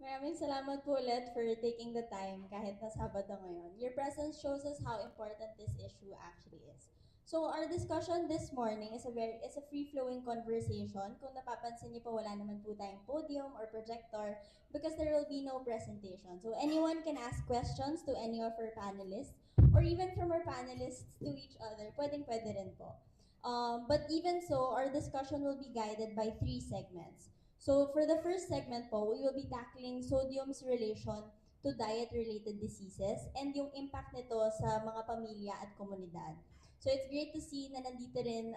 Maraming salamat po ulit for taking the time kahit na Sabado ngayon. Your presence shows us how important this issue actually is. So our discussion this morning is a free-flowing conversation. Kung napapansin niyo po, wala naman po tayong podium or projector because there will be no presentation. So anyone can ask questions to any of our panelists or even from our panelists to each other. Pwedeng-pwede rin po. But even so, our discussion will be guided by three segments. So for the first segment po, we will be tackling sodium's relation to diet-related diseases and yung impact nito sa mga pamilya at komunidad. So it's great to see na nandito rin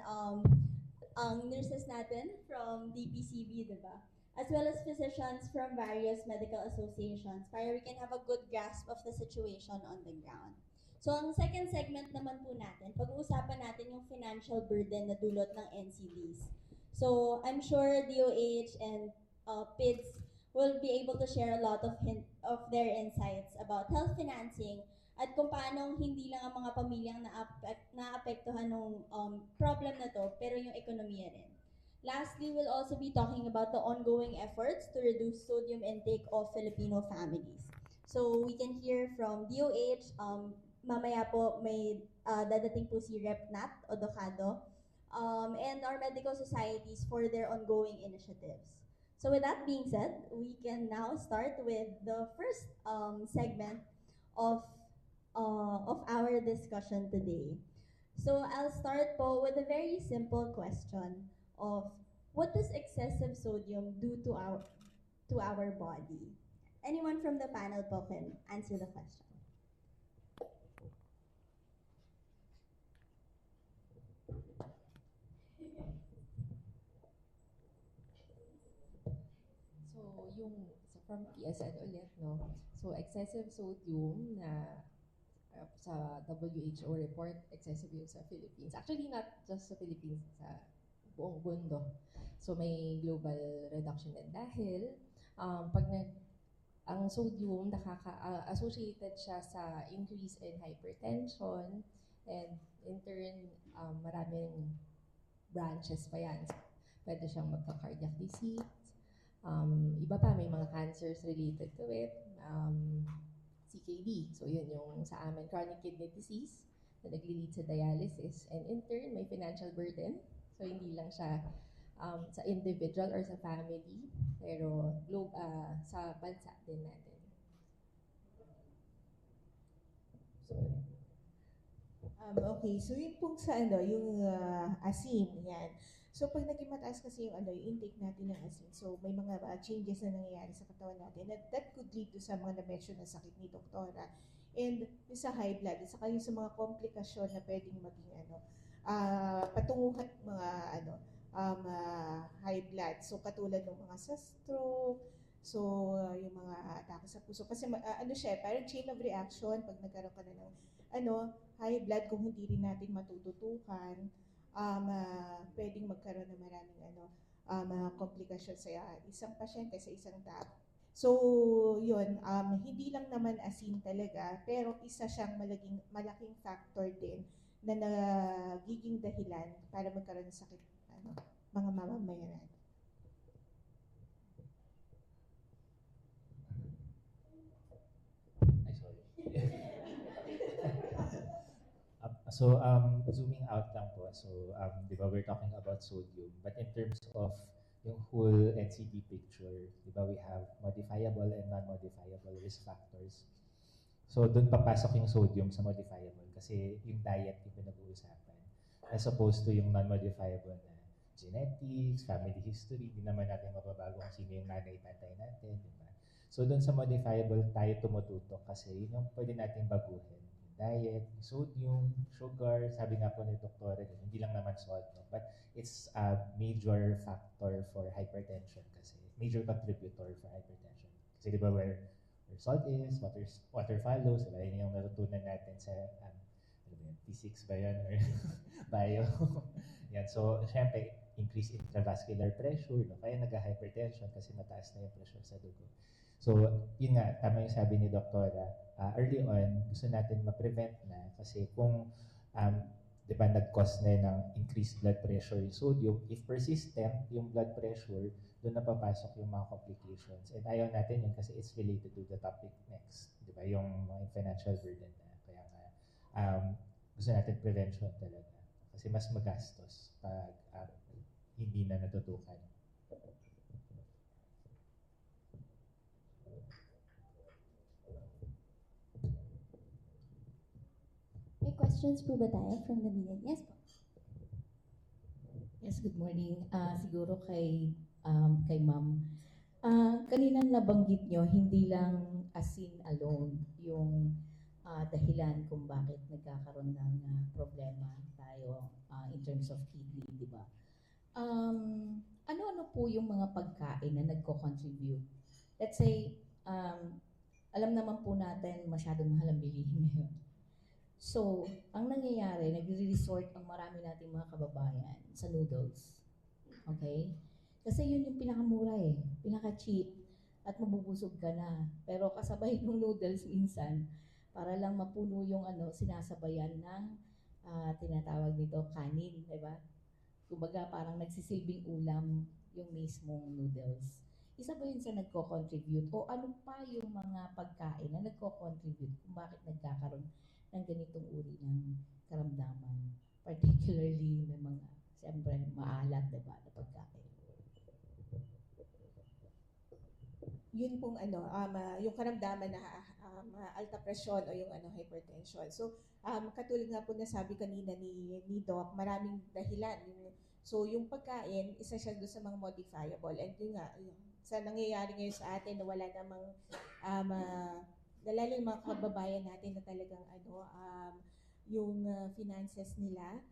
ang nurses natin from DPCB, di ba? As well as physicians from various medical associations para we can have a good grasp of the situation on the ground. So ang second segment naman po natin, pag-uusapan natin yung financial burden na dulot ng NCDs. So I'm sure DOH and PIDS will be able to share a lot of their insights about health financing at kung paano hindi lang ang mga pamilyang naapektuhan ng problem na to, pero yung ekonomiya rin. Lastly, we'll also be talking about the ongoing efforts to reduce sodium intake of Filipino families. So we can hear from DOH, mamaya po may dadating po si Rep. Nat Odocado, and our medical societies for their ongoing initiatives. So with that being said, we can now start with the first segment of of our discussion today. So I'll start po with a very simple question of what does excessive sodium do to our body? Anyone from the panel po can answer the question. So, from PSN ulit, no? So, excessive sodium na sa WHO report, excessive yun sa Philippines. Actually, not just sa Philippines, sa buong mundo. So, may global reduction din dahil pag ang sodium associated siya sa increase in hypertension and in turn, maraming branches pa yan. Pwede siyang magka-cardiac disease. Iba pa, may mga cancers related to it. CKD. So, yun yung sa amin, chronic kidney disease na nag-lead sa dialysis. And in turn, may financial burden. So, hindi lang siya sa individual or sa family, pero sa bansa din natin. Okay, so yun pong sa yung asin, yan. So pag naging mataas kasi yung yung intake natin ng asin, so may mga changes na nangyayari sa katawan natin that could lead to sa mga na-mention na sakit ni Doktora. And yung sa high blood, saka yung sa mga komplikasyon na pwedeng maging patunguhan mga high blood. So katulad ng mga sa stroke, so yung mga atake sa puso. Kasi siya, parang chain of reaction pag nagkaroon ka na ng high blood kung hindi rin natin matututukan, pwedeng magkaroon ng maraming komplikasyon sa isang pasyente, sa isang tao. So, yun, hindi lang naman asin talaga, pero isa siyang malaking factor din na nagiging dahilan para magkaroon ng sakit mga mamamayan natin. Ay, sorry. Zooming out lang po. So, di ba, we're talking about sodium. But in terms of yung whole NCD picture, di ba, we have modifiable and non-modifiable risk factors. So, doon papasok yung sodium sa modifiable kasi yung diet yung pinag-uusapan. As opposed to yung non-modifiable na genetics, family history, di naman natin mababago kung sino yung nanay-tatay natin, di ba? So, doon sa modifiable tayo tumututok kasi yun yung pwede natin baguhin diet, sodium, sugar, sabi nga po ni Dr. Hindi lang naman salt, no? But it's a major factor for hypertension kasi, major contributor for hypertension. Kasi di ba where salt is, water follows, diba? Yun yung natutunan natin sa physics ba yan or bio. Yan, so syempre, increase intravascular pressure, no? Kaya nag-hypertension kasi mataas na yung pressure sa dugo. So, yun nga, tama yung sabi ni Doktora, early on, gusto natin ma-prevent na kasi kung di ba nag-cause na ng increased blood pressure yung sodium, if persistent yung blood pressure, doon na papasok yung mga complications. And ayaw natin yun kasi it's related to the topic next, di ba? Yung mga financial burden na. Kaya nga, gusto natin prevention talaga. Kasi mas magastos pag hindi na natutukan. May questions po ba tayo from the media? Yes po. Yes, good morning. Siguro kay Ma'am. Kanina nabanggit nyo, hindi lang asin alone yung dahilan kung bakit nagkakaroon ng problema tayo in terms of kidney, di ba? Ano-ano po yung mga pagkain na nagko-contribute? Let's say, alam naman po natin masyadong mahal ang bilihin ngayon. So, ang nangyayari, nagre-resort ang marami nating mga kababayan sa noodles. Okay? Kasi yun yung pinakamura pinaka-cheap, at mabubusog ka na. Pero kasabay ng noodles minsan, para lang mapuno yung sinasabayan ng tinatawag nito kanin, di ba? Kumbaga parang nagsisilbing ulam yung mismong noodles. Isa ba yun sa nagko-contribute? O ano pa yung mga pagkain na nagko-contribute kung bakit nagkakaroon ng ganitong uri ng karamdaman? Particularly may mga, siyempre, maalat, diba, na pagkain. Yun pong yung karamdaman na alta presyon o yung hypertension. So, katulad nga po na sabi kanina ni Doc, maraming dahilan. So, yung pagkain, isa siya doon sa mga modifiable. And yun nga, sa nangyayari ngayon sa atin na wala namang lalo yung mga kababayan natin na talagang yung finances nila,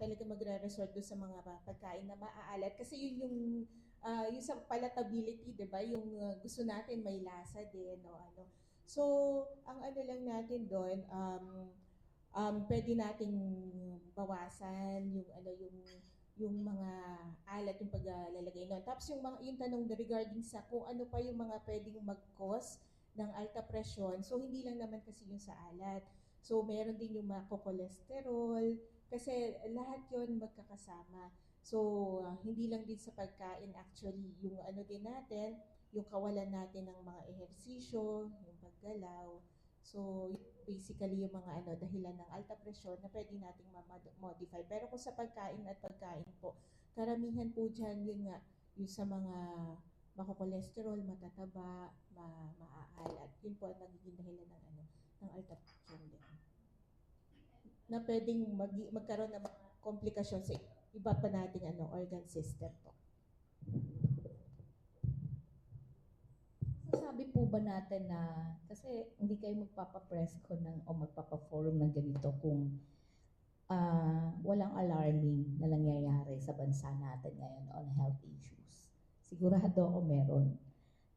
talaga magre-resort doon sa mga pagkain na maaalat. Kasi yun yung sa palatability, di ba? Yung gusto natin may lasa din o ano. So, ang lang natin doon, pwede nating bawasan yung mga alat yung paglalagay noon. Tapos yung tanong regarding sa kung ano pa yung mga pwedeng mag-cause ng alta presyon. So, hindi lang naman kasi yung sa alat. So, meron din yung mga cholesterol, kasi lahat yon magkakasama. So, hindi lang din sa pagkain actually, yung din natin, yung kawalan natin ng mga ehersisyo, yung paggalaw. So, basically yung mga dahilan ng alta presyon na pwede nating ma-modify. Pero kung sa pagkain po, karamihan po dyan yun nga, yung sa mga mako-cholesterol, matataba, maaalat. Yun po ang nagiging dahilan ng alta presyon din. Na pwedeng magkaroon ng mga komplikasyon sa iba pa nating organ system po. Sabi po ba natin na, kasi hindi kayo magpapapress ko o magpapaforum ng ganito kung walang alarming na nangyayari sa bansa natin ngayon on health issues. Sigurado ako meron.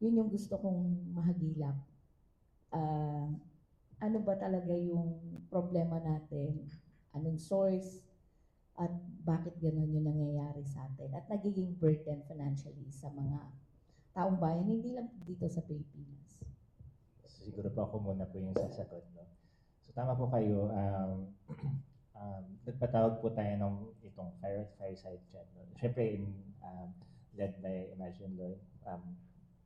Yun yung gusto kong mahagilap. Ano ba talaga yung problema natin? Anong source? At bakit gano'n yung nangyayari sa atin? At nagiging burden financially sa mga taong bayan, hindi lang dito sa Pilipinas. Siguro po ako muna po yung sasagot. No? So tama po kayo. Nagpatawag po tayo ng itong fireside chat. No? Siyempre, led by Imagine Law,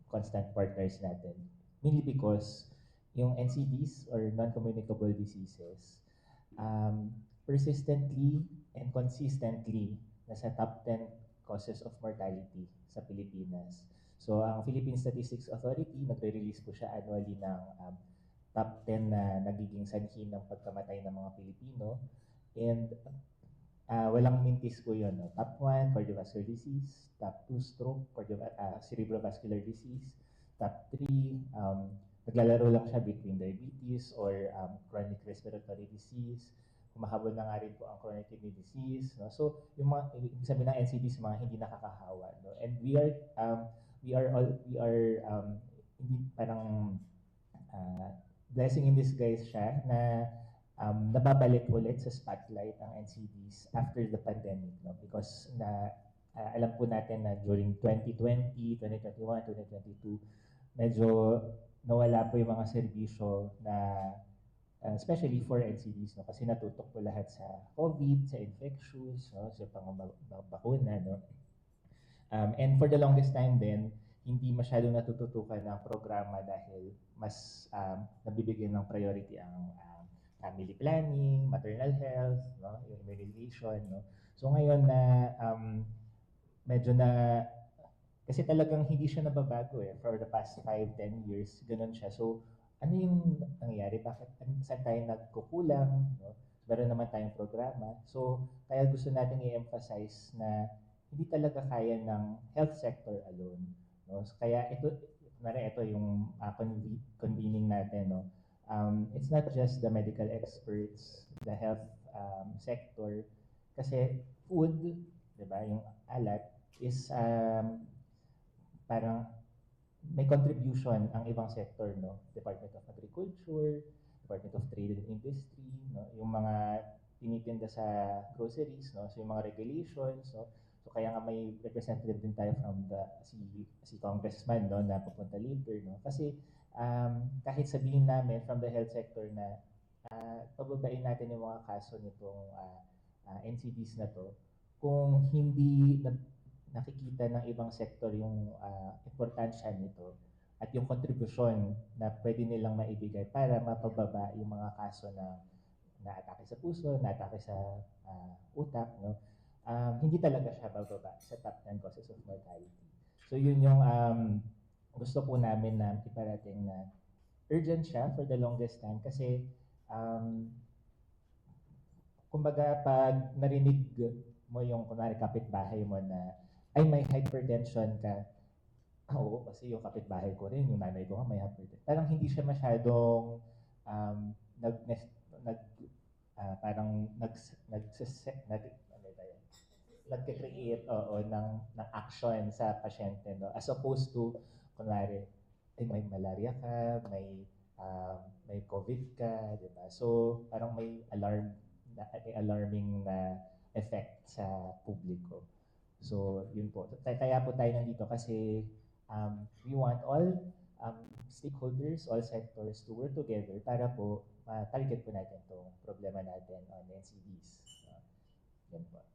constant partners natin. Mainly because yung NCDs or non-communicable diseases, persistently and consistently nasa top 10 causes of mortality sa Pilipinas. So, ang Philippine Statistics Authority, nagre-release po siya annually ng top 10 na nagiging sanhi ng pagkamatay ng mga Pilipino. And walang mintis po yun. No? Top 1, cardiovascular disease. Top 2, stroke, cerebrovascular disease. Top 3, naglalaro lang siya between diabetes or chronic respiratory disease. Kumahabol na nga rin po ang chronic kidney disease. No? So, yung mga, ibig sabihin ng NCDs, mga hindi nakakahawa. No? And we are hindi parang blessing in disguise siya na nababalik ulit sa spotlight ang NCDs after the pandemic. No? Because alam po natin na during 2020, 2021, 2022, medyo nawala po yung mga serbisyo na especially for NCDs, no? Kasi natutok po lahat sa COVID, sa infectious, no? Sa pangabakuna, no? And for the longest time din, hindi masyadong natututukan ng programa dahil mas nabibigyan ng priority ang family planning, maternal health, no, yung immunization, no. So ngayon na medyo na kasi talagang hindi siya nababago eh for the past 5, 10 years, ganun siya. So ano yung nangyayari? Saan tayo nagkukulang, no? Meron naman tayong programa. So kaya gusto nating i-emphasize na hindi talaga kaya ng health sector alone, no? So, kaya ito yung convening natin, no? It's not just the medical experts, the health sector, kasi food, di ba, yung alat, is parang may contribution ang ibang sector, no? Department of Agriculture, Department of Trade and Industry, no? Yung mga tinitinda sa groceries, no? So yung mga regulations, no? So kaya nga may representative din tayo from si congressman, no, na pupunta later, no? Kasi kahit sabihin namin from the health sector na pababain natin yung mga kaso nitong NCDs na to, kung hindi nakikita ng ibang sektor yung importansya nito at yung kontribusyon na pwede nilang maibigay para mapababa yung mga kaso ng naatake sa puso, naatake sa utak, no? Hindi talaga siya bababa sa top 10 causes of mortality. So yun yung gusto po namin na iparating na urgent siya for the longest time kasi kumbaga pag narinig mo yung kunwari kapitbahay mo na ay may hypertension ka, oo, kasi yung kapitbahay ko rin, yung nanay ko nga may hypertension. Parang hindi siya masyadong um, nag, nag parang ano ba yun? Nagke-create ng action sa pasyente, no? As opposed to, kunwari, ay may malaria ka, may COVID ka, di ba? So, parang may alarming na effect sa publiko. So, yun po. Kaya po tayo nandito kasi we want all stakeholders, all sectors to work together para po target po natin itong problema natin on NCDs. Yan po.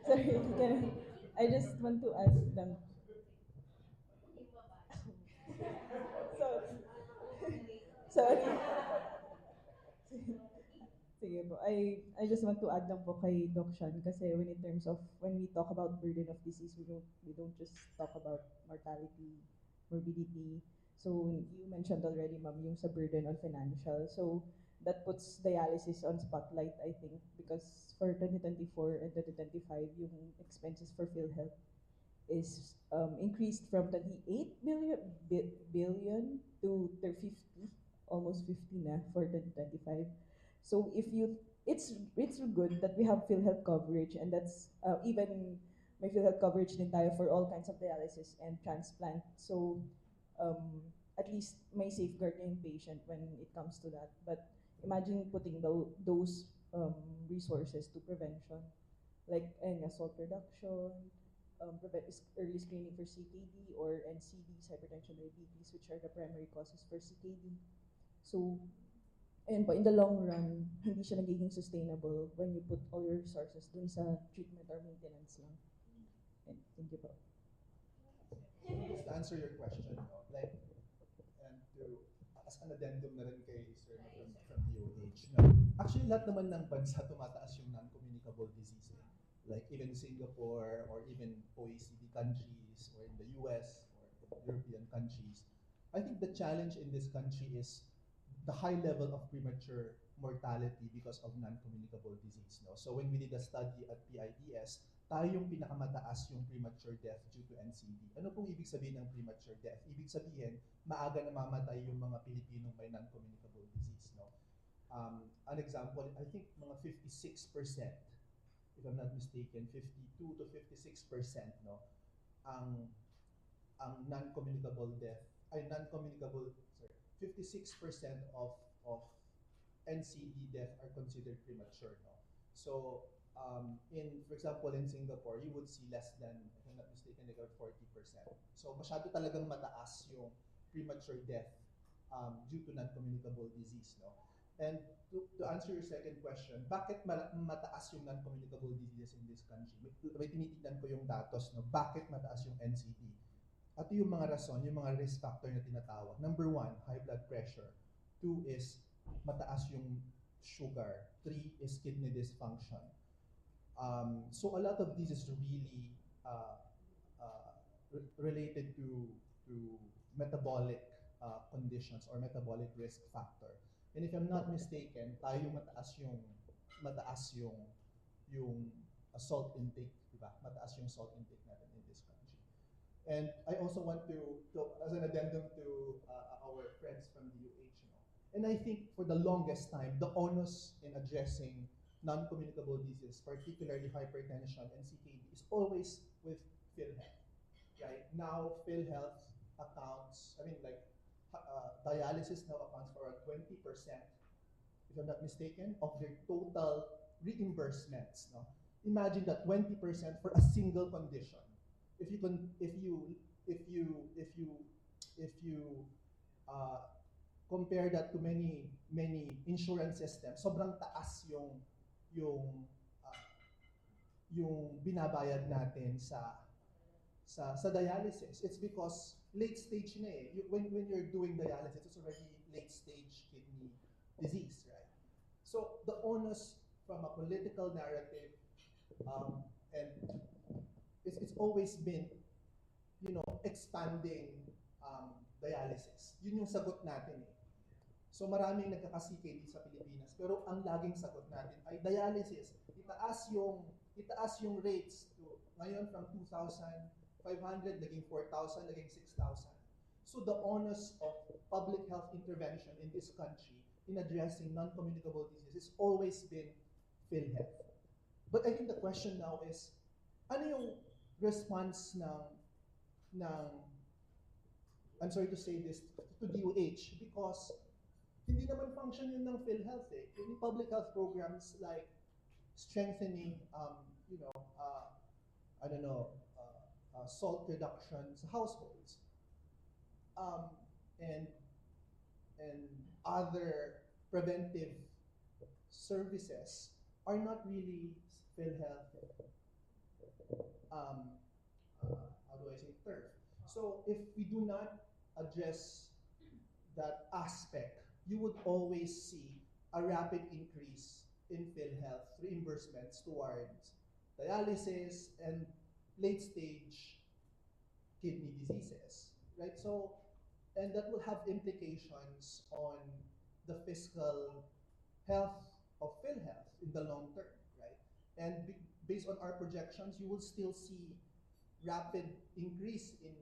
Sorry, I just want to ask them. Sorry. Sige po. I just want to add lang po kay Doc Sean kasi when we talk about burden of disease, we don't just talk about mortality, morbidity. So you mentioned already, ma'am, yung sa burden on financial. So that puts dialysis on spotlight, I think, because for 2024 and 2025, yung expenses for PhilHealth is increased from 28 billion to 50, almost 50 na for 2025. So it's good that we have PhilHealth coverage, and that's even may PhilHealth coverage din tayo for all kinds of dialysis and transplant. So at least may safeguard yung patient when it comes to that. But imagine putting those resources to prevention, like assault reduction, early screening for CKD or NCDs, hypertension, diabetes, which are the primary causes for CKD. So ayun po, in the long run, hindi siya nagiging sustainable when you put all your resources dun sa treatment or maintenance lang. And thank you po. Just to answer your question, no? Like, and to, as an addendum na rin kay Sir from DOH, no? Actually, lahat naman ng bansa tumataas yung non-communicable disease. Eh. Like, even Singapore or even OECD countries or in the US or European countries. I think the challenge in this country is the high level of premature mortality because of non-communicable disease. No? So when we did a study at PIDS, tayo yung pinakamataas yung premature death due to NCD. Ano pong ibig sabihin ng premature death? Ibig sabihin, maaga namamatay yung mga Pilipinong may non-communicable disease. No? An example, I think mga 56%, if I'm not mistaken, 52 to 56%, no? ang non-communicable death, ay non-communicable, 56% of NCD death are considered premature. No? So, for example, in Singapore, you would see less than, if I'm not mistaken, like 40%. So, masyado talagang mataas yung premature death due to non-communicable disease. No? And to answer your second question, bakit mataas yung non-communicable diseases in this country? May tinitignan ko yung datos, no? Bakit mataas yung NCD? At yung mga rason, yung mga risk factor na tinatawag. Number 1, high blood pressure. 2 is mataas yung sugar. 3 is kidney dysfunction. So a lot of this is really related to metabolic conditions or metabolic risk factor. And if I'm not mistaken, tayo yung salt intake, diba? Mataas yung salt intake natin in this country. And I also want to as an addendum to our friends from the UH, and I think for the longest time, the onus in addressing non-communicable diseases, particularly hypertension and CKD, is always with PhilHealth. Right now, PhilHealth accounts, dialysis now accounts for 20%, if I'm not mistaken, of their total reimbursements. No? Imagine that 20% for a single condition. If you compare that to many insurance systems, sobrang taas yung binabayad natin sa dialysis. It's because late stage na eh. When you're doing dialysis, it's already late stage kidney disease, right? So the onus from a political narrative, and it's always been, expanding dialysis. Yun yung sagot natin eh. So maraming nagkaka-CKD sa Pilipinas, pero ang laging sagot natin ay dialysis. Itaas yung rates to, ngayon from 2,500 naging 4,000, naging 6,000. So the onus of public health intervention in this country in addressing non-communicable diseases has always been PhilHealth. But I think the question now is, ano yung response ng I'm sorry to say this, to DOH, because hindi naman function yun ng PhilHealth eh. Yung public health programs like strengthening, salt reduction sa households, and other preventive services are not really PhilHealth, how do I say, turf. So if we do not address that aspect, you would always see a rapid increase in PhilHealth reimbursements towards dialysis and late-stage kidney diseases, right? So, and that will have implications on the fiscal health of PhilHealth in the long term, right? And based on our projections, you will still see rapid increase in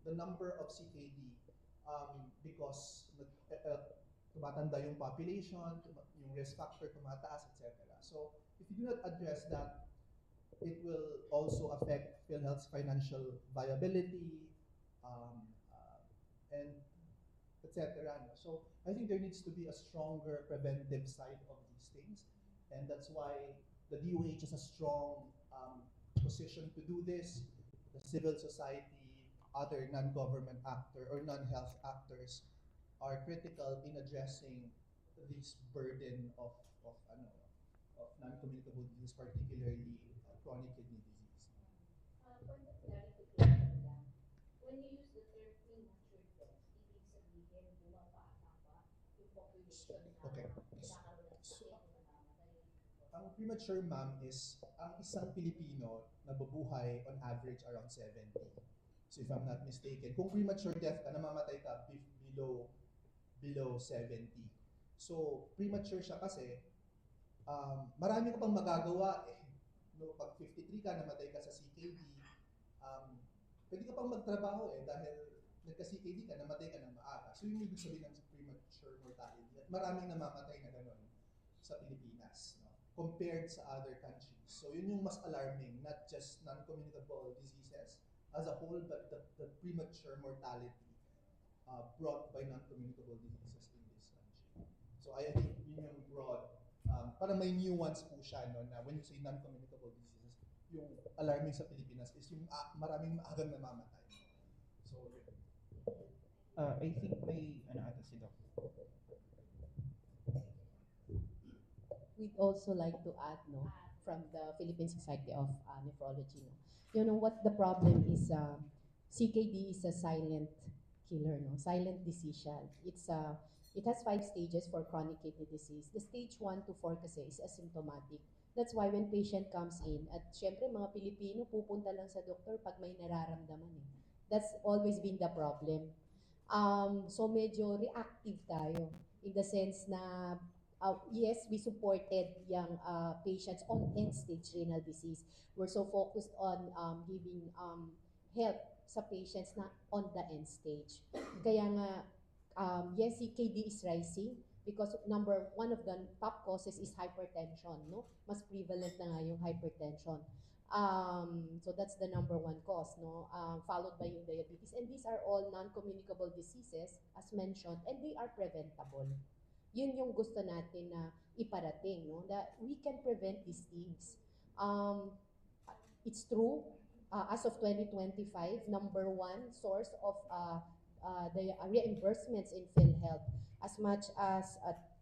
the number of CKD because tumatanda yung population, yung risk factor tumataas, etc. So if you do not address that, it will also affect PhilHealth's financial viability, and etc. So I think there needs to be a stronger preventive side of these things, and that's why the DOH has a strong position to do this. The civil society, other non-government actor or non-health actors are critical in addressing this burden of non-communicable disease, particularly chronic kidney disease. Point of clarification lang. When you use the term premature death, ibig sabihin bumabata pa yung population na Okay. nagkakaroon ng sakit o namamatay. Ang premature, ma'am, is ang isang Pilipino na babuhay on average around 70. So if I'm not mistaken, kung premature death ka, namamatay ka below 70. So premature siya kasi marami ka pang magagawa eh. No, pag 53 ka, namatay ka sa CKD, pwede ka pang magtrabaho eh dahil nagka-CKD ka, namatay ka ng maaga. So yun yung ibig sabihin ng premature mortality. At maraming namamatay na gano'n sa Pilipinas, no? Compared sa other countries. So yun yung mas alarming, not just non-communicable diseases as a whole, but the premature mortality brought by non-communicable diseases in this country. So I think yun yung broad, parang may nuance po siya, no, na when you say non-communicable diseases, yung alarming sa Pilipinas is yung maraming maagang namamatay. So yun. I think may ata si Doc. we'd also like to add, no, from the Philippine Society of Nephrology, no. You know what the problem is? CKD is a silent killer, no, silent disease siya. It has 5 stages for chronic kidney disease. The stage 1 to 4 kasi is asymptomatic. That's why when patient comes in, at syempre mga Pilipino pupunta lang sa doktor pag may nararamdaman eh. That's always been the problem. So medyo reactive tayo in the sense na yes, we supported young patients on end-stage renal disease. We're so focused on giving help sa patients na on the end stage. Kaya nga, yes, CKD is rising because one of the top causes is hypertension, no? Mas prevalent na nga yung hypertension. So that's the #1 cause, no? Followed by yung diabetes. And these are all non-communicable diseases, as mentioned, and they are preventable. Yun yung gusto natin na iparating, no? That we can prevent these things. It's true, as of 2025, #1 source of the reimbursements in PhilHealth, as much as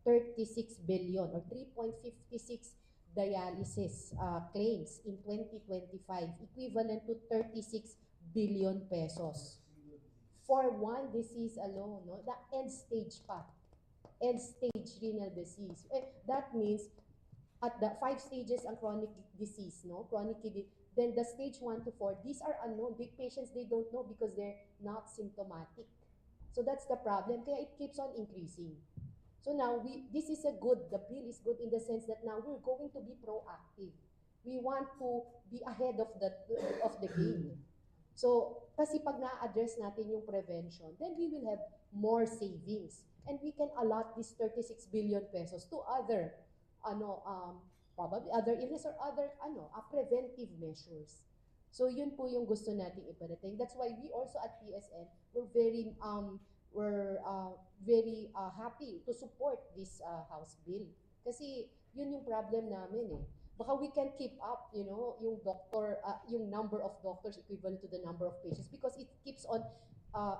36 billion or 3.56 dialysis claims in 2025, equivalent to 36 billion pesos for one disease alone, no? The end stage pa, end stage renal disease. That means at the 5 stages ang chronic disease, no? Chronic kidney, then the stage 1 to 4, these are unknown. Big patients, they don't know because they're not symptomatic. So that's the problem. Kaya it keeps on increasing. So now, this is the bill is good in the sense that now we're going to be proactive. We want to be ahead of the game. So, kasi pag na-address natin yung prevention, then we will have more savings. And we can allot this 36 billion pesos to other, probably other illness or other, preventive measures. So, yun po yung gusto nating iparating. That's why we also at PSN, we're very happy to support this House bill. Kasi yun yung problem namin eh. Baka we can keep up, yung yung number of doctors equivalent to the number of patients because it keeps on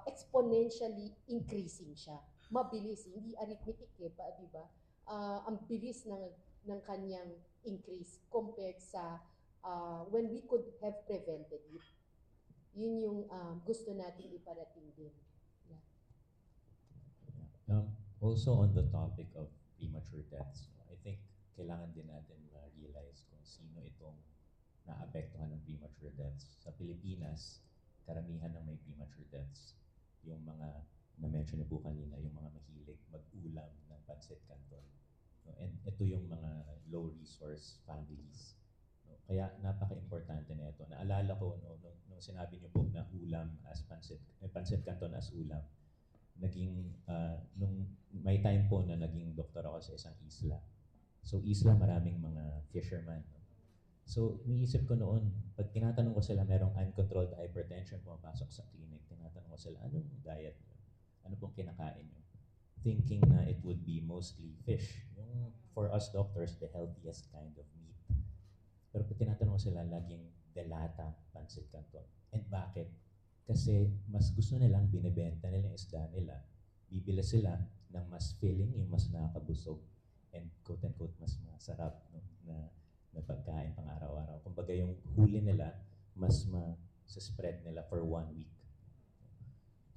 exponentially increasing siya. Mabilis, hindi arithmetic eh, di ba? Ang bilis ng kanyang increase compared sa when we could have prevented it. Yun yung gusto natin iparating din. Also on the topic of premature deaths, I think kailangan din natin ma-realize kung sino itong naapektuhan ng premature deaths. Sa Pilipinas, karamihan ng may premature deaths, yung mga na-mention niyo po kanina, yung mga mahilig mag-ulam ng pancit canton. No? And ito yung mga low resource families. No? Kaya napaka-importante na ito. Naalala ko nung sinabi niyo po na ulam as pancit canton as ulam, nung may time po na naging doktor ako sa isang isla. So isla, maraming mga fisherman. No? So iniisip ko noon, pag tinatanong ko sila, merong uncontrolled hypertension pumapasok sa clinic, tinatanong ko sila, anong diet nyo? Ano pong kinakain nyo? Thinking na it would be mostly fish. Yung for us doctors, the healthiest kind of meat. Pero pag tinatanong ko sila, laging delata, pancit canton. And bakit? Kasi mas gusto nilang binibenta nila yung isda nila. Bibili sila ng mas filling, yung mas nakakabusog, and quote-unquote mas masarap, no, na pagkain pang araw-araw. Kumbaga yung huli nila, mas ma-spread nila for 1 week.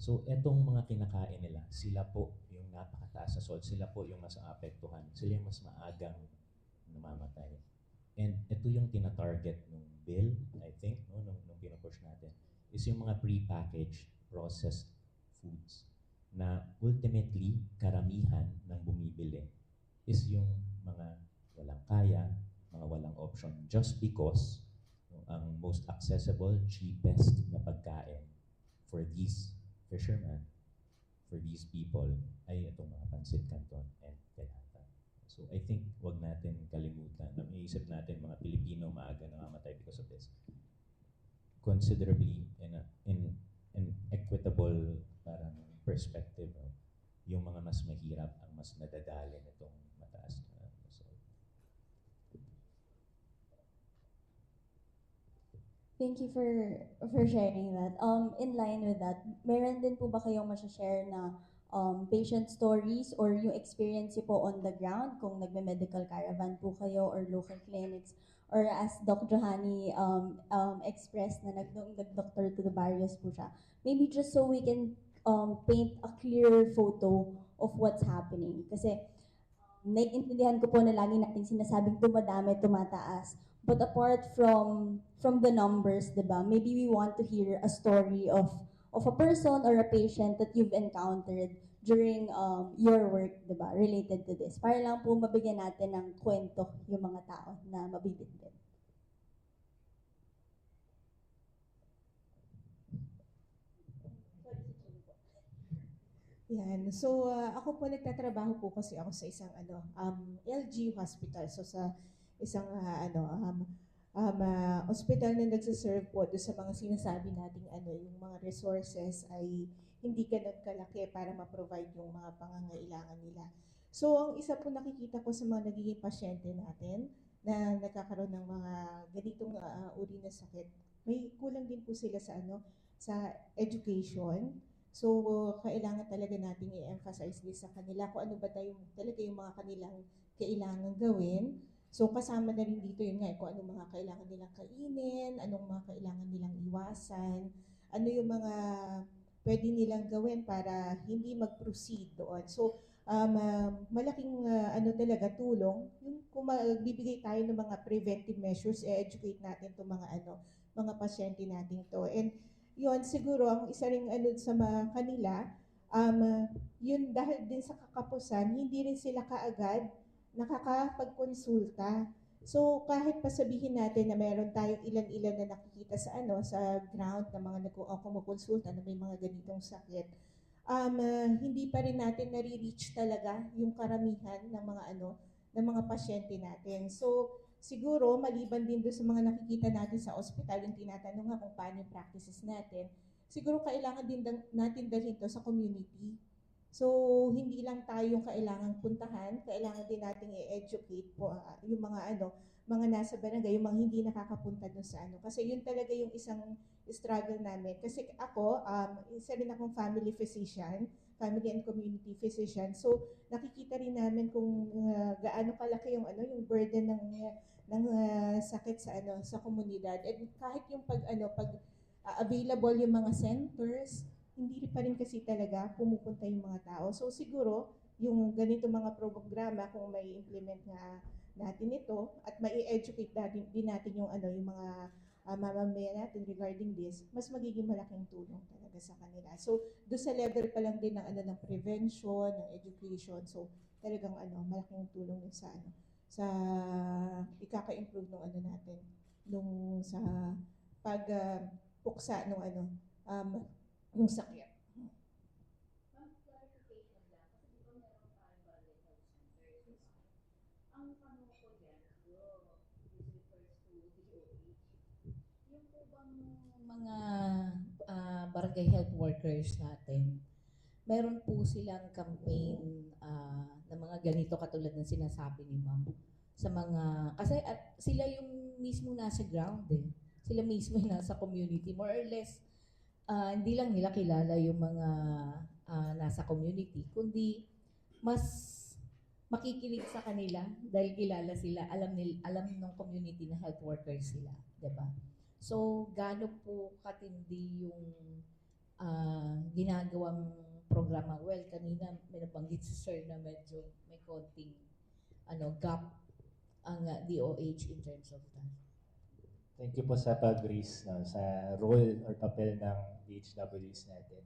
So etong mga kinakain nila, sila po yung napakataas sa salt, sila po yung mas aapektuhan, sila yung mas maagang namamatay. And ito yung tina-target ng bill, I think, no, nung pinupush natin, is yung mga pre-packaged processed foods na ultimately karamihan ng bumibili is yung mga walang kaya, mga walang option, just because ang most accessible, cheapest na pagkain for these fishermen, for these people, ay itong mga pancit canton and delata. So I think wag natin kalimutan na maiisip natin mga Pilipino maaga namamatay because of this. Considerably in an equitable parang perspective, no? Yung mga mas mahirap ang mas nadadali nitong mataas na result. Thank you for sharing that. In line with that, meron din po ba kayong masashare na patient stories or yung experience niyo po on the ground kung nagme-medical caravan po kayo or local clinics or as Doc Johanny expressed na nag-doctor to the barrios po siya. Maybe just so we can paint a clear photo of what's happening. Kasi naiintindihan ko po na lagi natin sinasabing dumadami, tumataas. But apart from the numbers, diba, maybe we want to hear a story of a person or a patient that you've encountered during your work, diba, related to this. Para lang po mabigyan natin ng kwento yung mga tao na mabibigyan. Yan. So, ako po nagtatrabaho po kasi ako sa isang LG hospital. So, sa isang hospital na nagsiserve po doon sa mga sinasabi nating yung mga resources ay hindi ganun kalaki para ma-provide yung mga pangangailangan nila. So, ang isa po nakikita ko sa mga nagiging pasyente natin na nagkakaroon ng mga ganitong uri na sakit, may kulang din po sila sa sa education. So, kailangan talaga natin i-emphasize this sa kanila kung ano ba talaga yung mga kanilang kailangan gawin. So, kasama na rin dito yun nga, kung anong mga kailangan nilang kainin, anong mga kailangan nilang iwasan, ano yung mga pwede nilang gawin para hindi mag-proceed doon. So, malaking talaga tulong, yung kung magbibigay tayo ng mga preventive measures, educate natin itong mga pasyente natin to. And yun, siguro, ang isa ring sa mga kanila, yun dahil din sa kakapusan, hindi rin sila kaagad nakakapagkonsulta. So, kahit pa sabihin natin na meron tayong ilan-ilan na nakikita sa sa ground na mga kumukonsulta na may mga ganitong sakit, hindi pa rin natin nare-reach talaga yung karamihan ng mga pasyente natin. So, siguro, maliban din doon sa mga nakikita natin sa ospital, yung tinatanong nga kung paano yung practices natin, siguro kailangan din natin dalhin to sa community. So, hindi lang tayo yung kailangan puntahan, kailangan din natin i-educate po yung mga mga nasa barangay, yung mga hindi nakakapunta doon sa Kasi yun talaga yung isang struggle namin. Kasi ako, isa rin akong family physician, family and community physician. So, nakikita rin namin kung gaano kalaki yung yung burden ng sakit sa komunidad. And kahit yung pag available yung mga centers, hindi pa rin kasi talaga pumupunta yung mga tao. So siguro yung ganito mga programa kung may implement nga natin ito at mai-educate din natin yung yung mga mamamayan natin regarding this, mas magiging malaking tulong talaga sa kanila. So do sa level pa lang din ng ng prevention, ng education. So talagang malaking tulong yun sa ikaka-improve ng natin nung sa pagpuksa nung sakit. Ma'am, clarification lang. Kasi di ba meron tayong barangay health centers? Ang tanong ko dyan, this refers to DOH. Yung po bang Mga barangay health workers natin, meron po silang campaign na mga ganito katulad ng sinasabi ni Ma'am. Sa mga, kasi sila yung mismo nasa ground Sila mismo yung nasa community. More or less, hindi lang nila kilala yung mga nasa community, kundi mas makikinig sa kanila dahil kilala sila, alam ng community na health workers sila, 'di ba? So, gaano po katindi yung ginagawang programa? Well, kanina may nabanggit si Sir na medyo may konting gap ang DOH in terms of that. Thank you po sa pag-raise sa role or papel ng DHWs natin.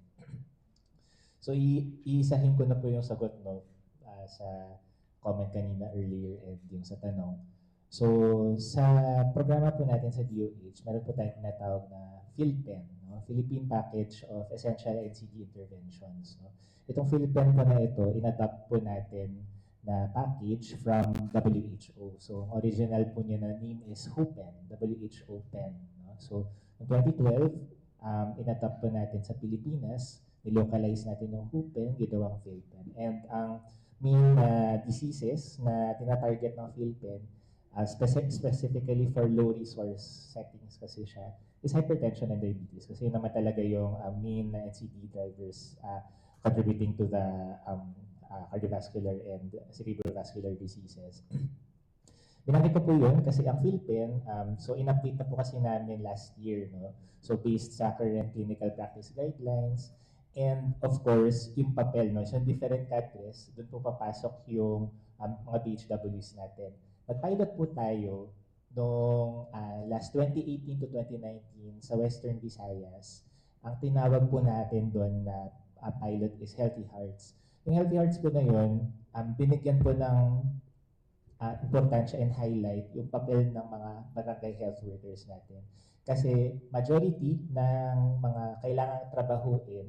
So, iisahin ko na po yung sagot sa comment kanina earlier and yung sa tanong. So, sa programa po natin sa DOH, meron po tayong tinatawag na PhilPen, Philippine Package of Essential NCD Interventions. Itong PhilPen po na ito, in-adapt po natin na package from WHO. So, original po niya na name is WHOPEN, WHO PEN. So, in 2012, in-adapt po natin sa Pilipinas, nilocalize natin yung WHOPEN, ginawang PhilPen. And ang main diseases na tinatarget ng PhilPen, specifically for low resource settings kasi siya, is hypertension and diabetes. Kasi yun naman talaga yung main NCD drivers contributing to the cardiovascular and cerebrovascular diseases. Binanggit ko po yun kasi ang PhilPen, so in-update na po kasi namin last year, no? So based sa current clinical practice guidelines, and of course, yung papel, no? So different countries, doon po papasok yung mga BHWs natin. Nag-pilot po tayo noong last 2018 to 2019 sa Western Visayas. Ang tinawag po natin doon na pilot is Healthy Hearts. Yung Healthy Hearts po na yun, binigyan po ng importansya and highlight yung papel ng mga barangay health workers natin. Kasi majority ng mga kailangang trabahuin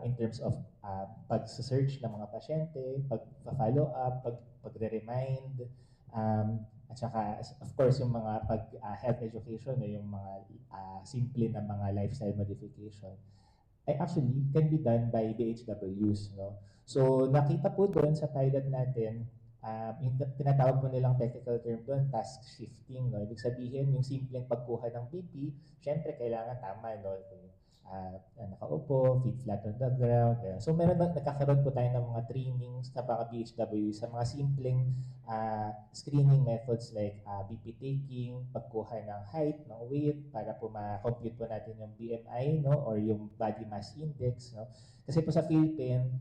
in terms of pag-search ng mga pasyente, pag-follow up, pagre-remind, at saka of course yung mga health education o yung mga simple na mga lifestyle modification ay actually can be done by BHWs, no? So nakita po doon sa pilot natin, yung tinatawag po nilang technical term doon, task shifting, no? Ibig sabihin, yung simpleng pagkuha ng BP, syempre kailangan tama, no? Nakaupo, feet flat on the ground. So nagkakaroon po tayo ng mga trainings sa mga BHW sa mga simpleng screening methods like BP taking, pagkuha ng height, ng weight, para po ma-compute po natin yung BMI, no? Or yung body mass index, no? Kasi po sa PhilPen,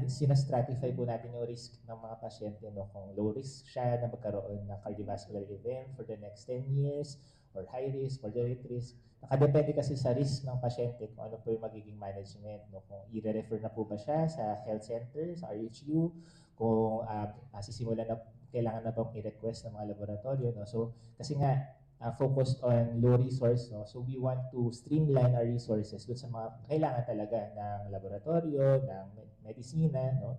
sinastratify po natin yung risk ng mga pasyente, no? Kung low risk siya na magkaroon ng cardiovascular event for the next 10 years, or high risk, moderate risk. Nakadepende kasi sa risk ng pasyente kung ano po yung magiging management, no? Kung i-refer na po ba siya sa health center, sa RHU, kung sisimulan na, kailangan na bang i-request ng mga laboratorio, no? So, kasi nga, focused on low resource, no? So we want to streamline our resources dun sa mga kailangan talaga ng laboratorio, ng medisina, no?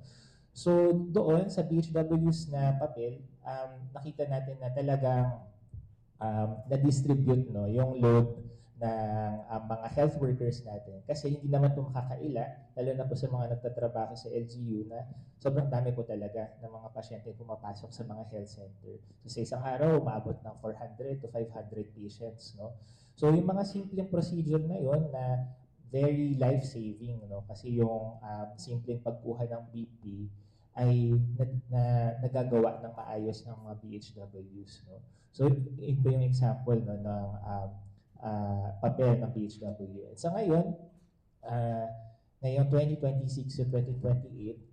So doon sa BHWs na papel, nakita natin na talagang na-distribute, no, yung load ng mga health workers natin. Kasi hindi naman ito makakaila, lalo na po sa mga nagtatrabaho sa LGU na sobrang dami po talaga ng mga pasyente pumapasok sa mga health center. So sa isang araw, umaabot ng 400 to 500 patients, no? So yung mga simpleng procedure na yon na very life-saving, no? Kasi yung simpleng pagkuha ng BP ay nagagawa ng maayos ng mga BHWs, no? So ito yung example, no, ng papel ng BHW. At sa ngayon, ngayong 2026 to 2028,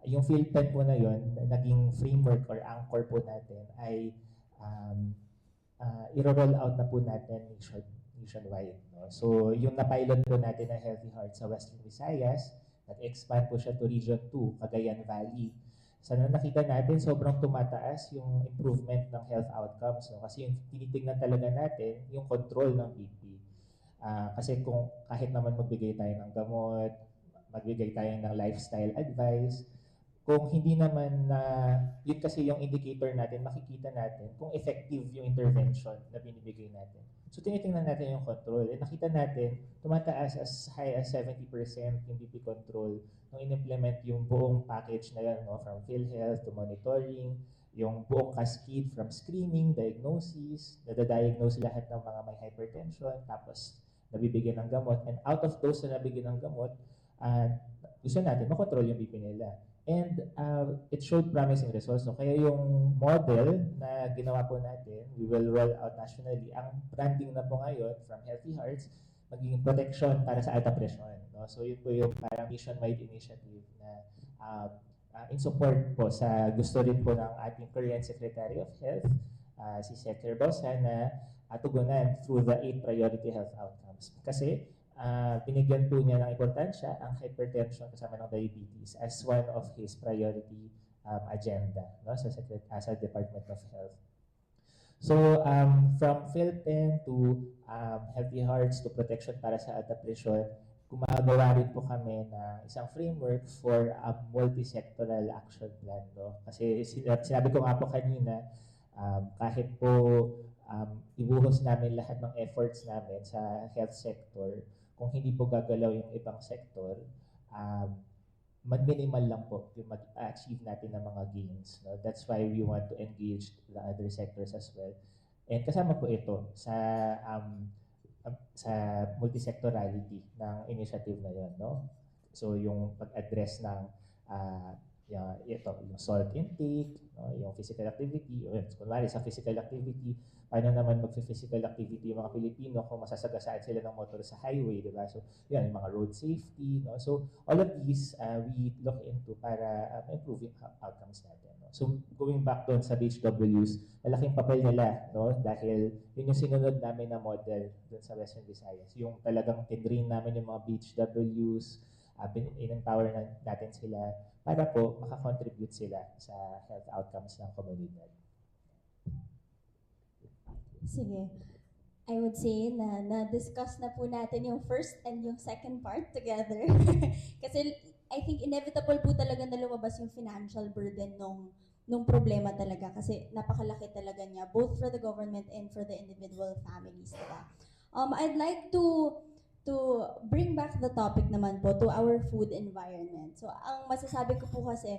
yung PhilPen po na yun, naging framework or anchor po natin ay i-roll out na po natin nationwide. No? So yung na-pilot po natin na Healthy Heart sa Western Visayas, nag-expand po siya to Region 2, Cagayan Valley. Sana nakita natin, sobrang tumataas yung improvement ng health outcomes. No? Kasi yung tinitingnan talaga natin, yung control ng BP. Kasi kung kahit naman magbigay tayo ng gamot, magbigay tayo ng lifestyle advice, kung hindi naman na, yun kasi yung indicator natin, makikita natin kung effective yung intervention na binibigay natin. So tinitingnan natin yung control. And nakita natin, tumataas as high as 70% yung BP control nung in-implement yung buong package na yan, no? From PhilHealth to monitoring, yung buong cascade from screening, diagnosis, nadadiagnose lahat ng mga may hypertension, tapos nabibigyan ng gamot. And out of those na nabigyan ng gamot, gusto natin makontrol yung BP nila. And it showed promising results. So, kaya yung model na ginawa po natin, we will roll out nationally. Ang branding na po ngayon from Healthy Hearts, magiging protection para sa alta presyon. No? So yun po yung parang nationwide initiative na in support po sa gusto rin po ng ating current Secretary of Health, si Secretary Bosa, na tugunan through the 8 priority health outcomes. Kasi binigyan po niya ng importansya ang hypertension kasama ng diabetes as one of his priority agenda, no, sa Department of Health. So from PhilPen to Healthy Hearts to protection para sa alta presyon, gumagawa rin po kami na isang framework for a multi-sectoral action plan. No? Kasi sinabi ko nga po kanina, kahit po ibuhos namin lahat ng efforts namin sa health sector, kung hindi po gagalaw yung ibang sector, minimal lang po yung mag-achieve natin ng mga gains. No? That's why we want to engage the other sectors as well. And kasama po ito sa multisectorality ng initiative na yun. No? So yung pag-address ng yung salt intake, no, yung physical activity, o kunwari sa physical activity, paano naman mag-physical activity yung mga Pilipino kung masasagasaan sila ng motor sa highway, di ba? So, yan, yung mga road safety, no? So, all of these, we look into para improve yung outcomes natin, no? So, going back doon sa BHWs, malaking papel nila, no? Dahil yun yung sinunod namin na model doon sa Western Visayas. Yung talagang tinrain namin yung mga BHWs, in-empower natin sila para po makakontribute sila sa health outcomes ng komunidad. Sige. I would say na na-discuss na po natin yung first and yung second part together. Kasi I think inevitable po talaga na lumabas yung financial burden nung problema talaga kasi napakalaki talaga niya both for the government and for the individual families, diba? I'd like to bring back the topic naman po to our food environment. So, ang masasabi ko po kasi,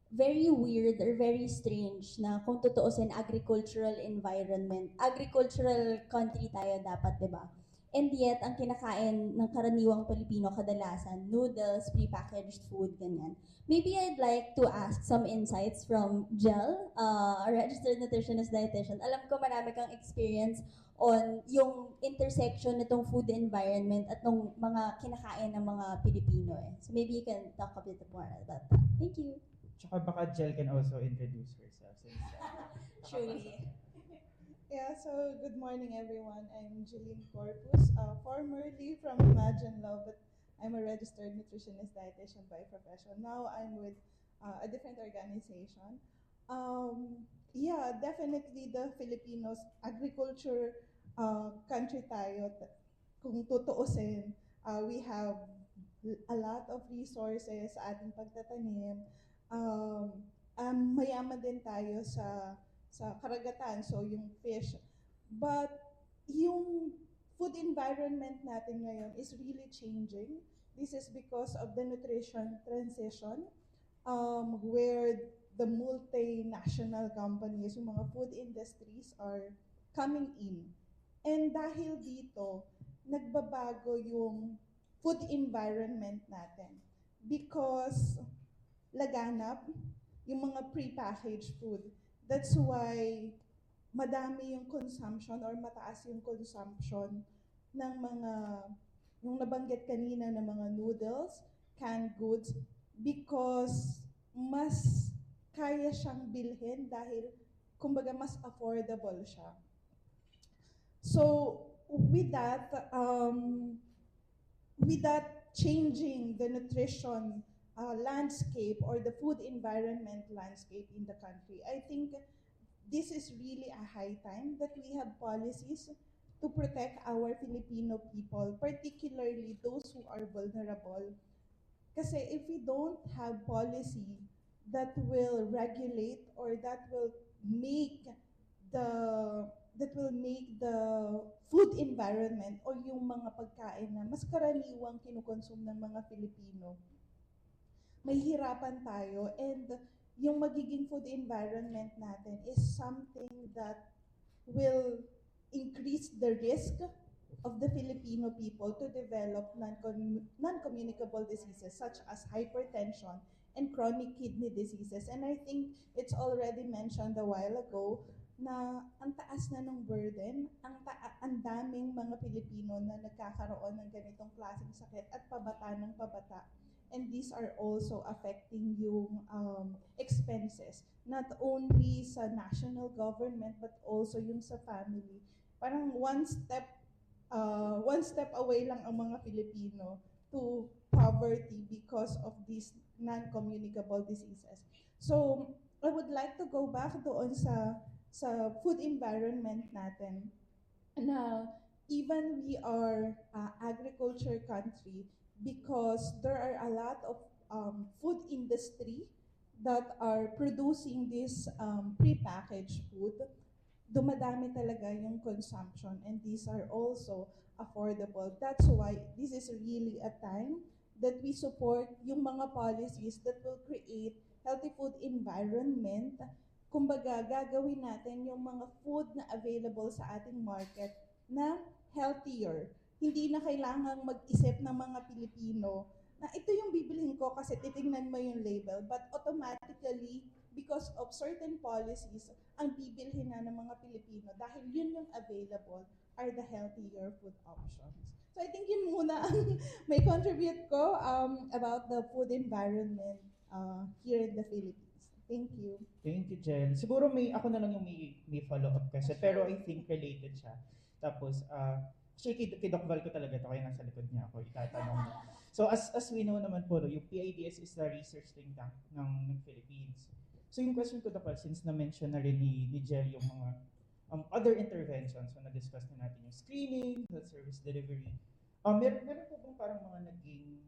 very weird or very strange na kung tutuusin agricultural environment, agricultural country tayo dapat, di ba? And yet, ang kinakain ng karaniwang Pilipino kadalasan, noodles, prepackaged food, ganyan. Maybe I'd like to ask some insights from Jel, a registered nutritionist dietitian. Alam ko marami kang experience on yung intersection nitong food environment at ng mga kinakain ng mga Pilipino eh. So maybe you can talk a bit more about that. Thank you. Tsaka baka Jel can also introduce herself since Surely. Yeah, so good morning everyone. I'm Jeline Corpus, formerly from Imagine Love, but I'm a registered nutritionist dietitian by profession. Now I'm with a different organization. Yeah, definitely the Filipinos, agriculture country tayo. Kung tutuusin, we have a lot of resources sa ating pagtatanim. Mayaman din tayo sa karagatan, so yung fish. But yung food environment natin ngayon is really changing. This is because of the nutrition transition, where the multinational companies, yung mga food industries are coming in. And dahil dito, nagbabago yung food environment natin. Because laganap yung mga prepackaged food. That's why madami yung consumption or mataas yung consumption ng mga, yung nabanggit kanina ng mga noodles, canned goods, because mas kaya siyang bilhin dahil kumbaga mas affordable siya. So with that changing the nutrition landscape or the food environment landscape in the country, I think this is really a high time that we have policies to protect our Filipino people, particularly those who are vulnerable. Kasi if we don't have policy that will regulate or that will make the food environment o yung mga pagkain na mas karaniwang kinukonsume ng mga Filipino, mahihirapan tayo, and yung magiging food environment natin is something that will increase the risk of the Filipino people to develop non-communicable diseases such as hypertension and chronic kidney diseases. And I think it's already mentioned a while ago na ang taas na ng burden, ang daming mga Pilipino na nagkakaroon ng ganitong klaseng sakit at pabata ng pabata. And these are also affecting yung expenses, not only sa national government but also yung sa family. Parang one step away lang ang mga Pilipino to poverty because of these non-communicable diseases. So I would like to go back doon sa food environment natin na even we are agriculture country, because there are a lot of food industry that are producing this prepackaged food, dumadami talaga yung consumption, and these are also affordable. That's why this is really a time that we support yung mga policies that will create healthy food environment. Kumbaga, gagawin natin yung mga food na available sa ating market na healthier, hindi na kailangang mag-isip ng mga Pilipino na ito yung bibilhin ko kasi titingnan mo yung label. But automatically, because of certain policies, ang bibilhin na ng mga Pilipino dahil yun yung available are the healthier food options. So I think yun muna ang may contribute ko about the food environment here in the Philippines. Thank you. Thank you, Jen. Siguro ako na lang yung may follow-up kasi, pero I think related siya. Tapos, actually, kay Doc Val ko talaga ito, kaya nasa likod niya ako, itatanong mo. So, as we know naman po, yung PIDS is the research think tank ng Philippines. So, yung question ko, Doc Val, since na-mention na rin ni Jel yung mga other interventions, so na-discuss na natin yung screening, health service delivery, meron po bang parang mga naging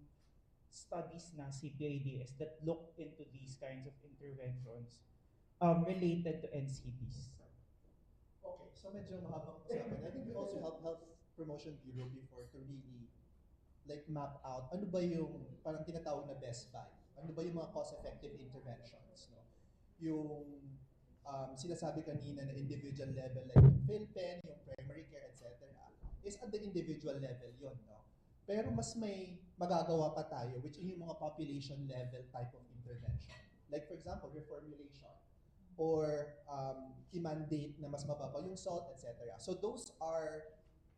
studies na CPIDS that look into these kinds of interventions related to NCDs? Okay, so medyo mahabang usapan. I think we also help Health Promotion Bureau before to really like map out ano ba yung parang tinatawag na best buy. Ano ba yung mga cost-effective interventions, no? Yung sinasabi kanina na individual level like yung PhilPen, yung primary care, etc. is at the individual level yun, no? Pero mas may magagawa pa tayo which is yung mga population level type of intervention. Like for example, reformulation or i-mandate na mas mababa yung salt, etc. So those are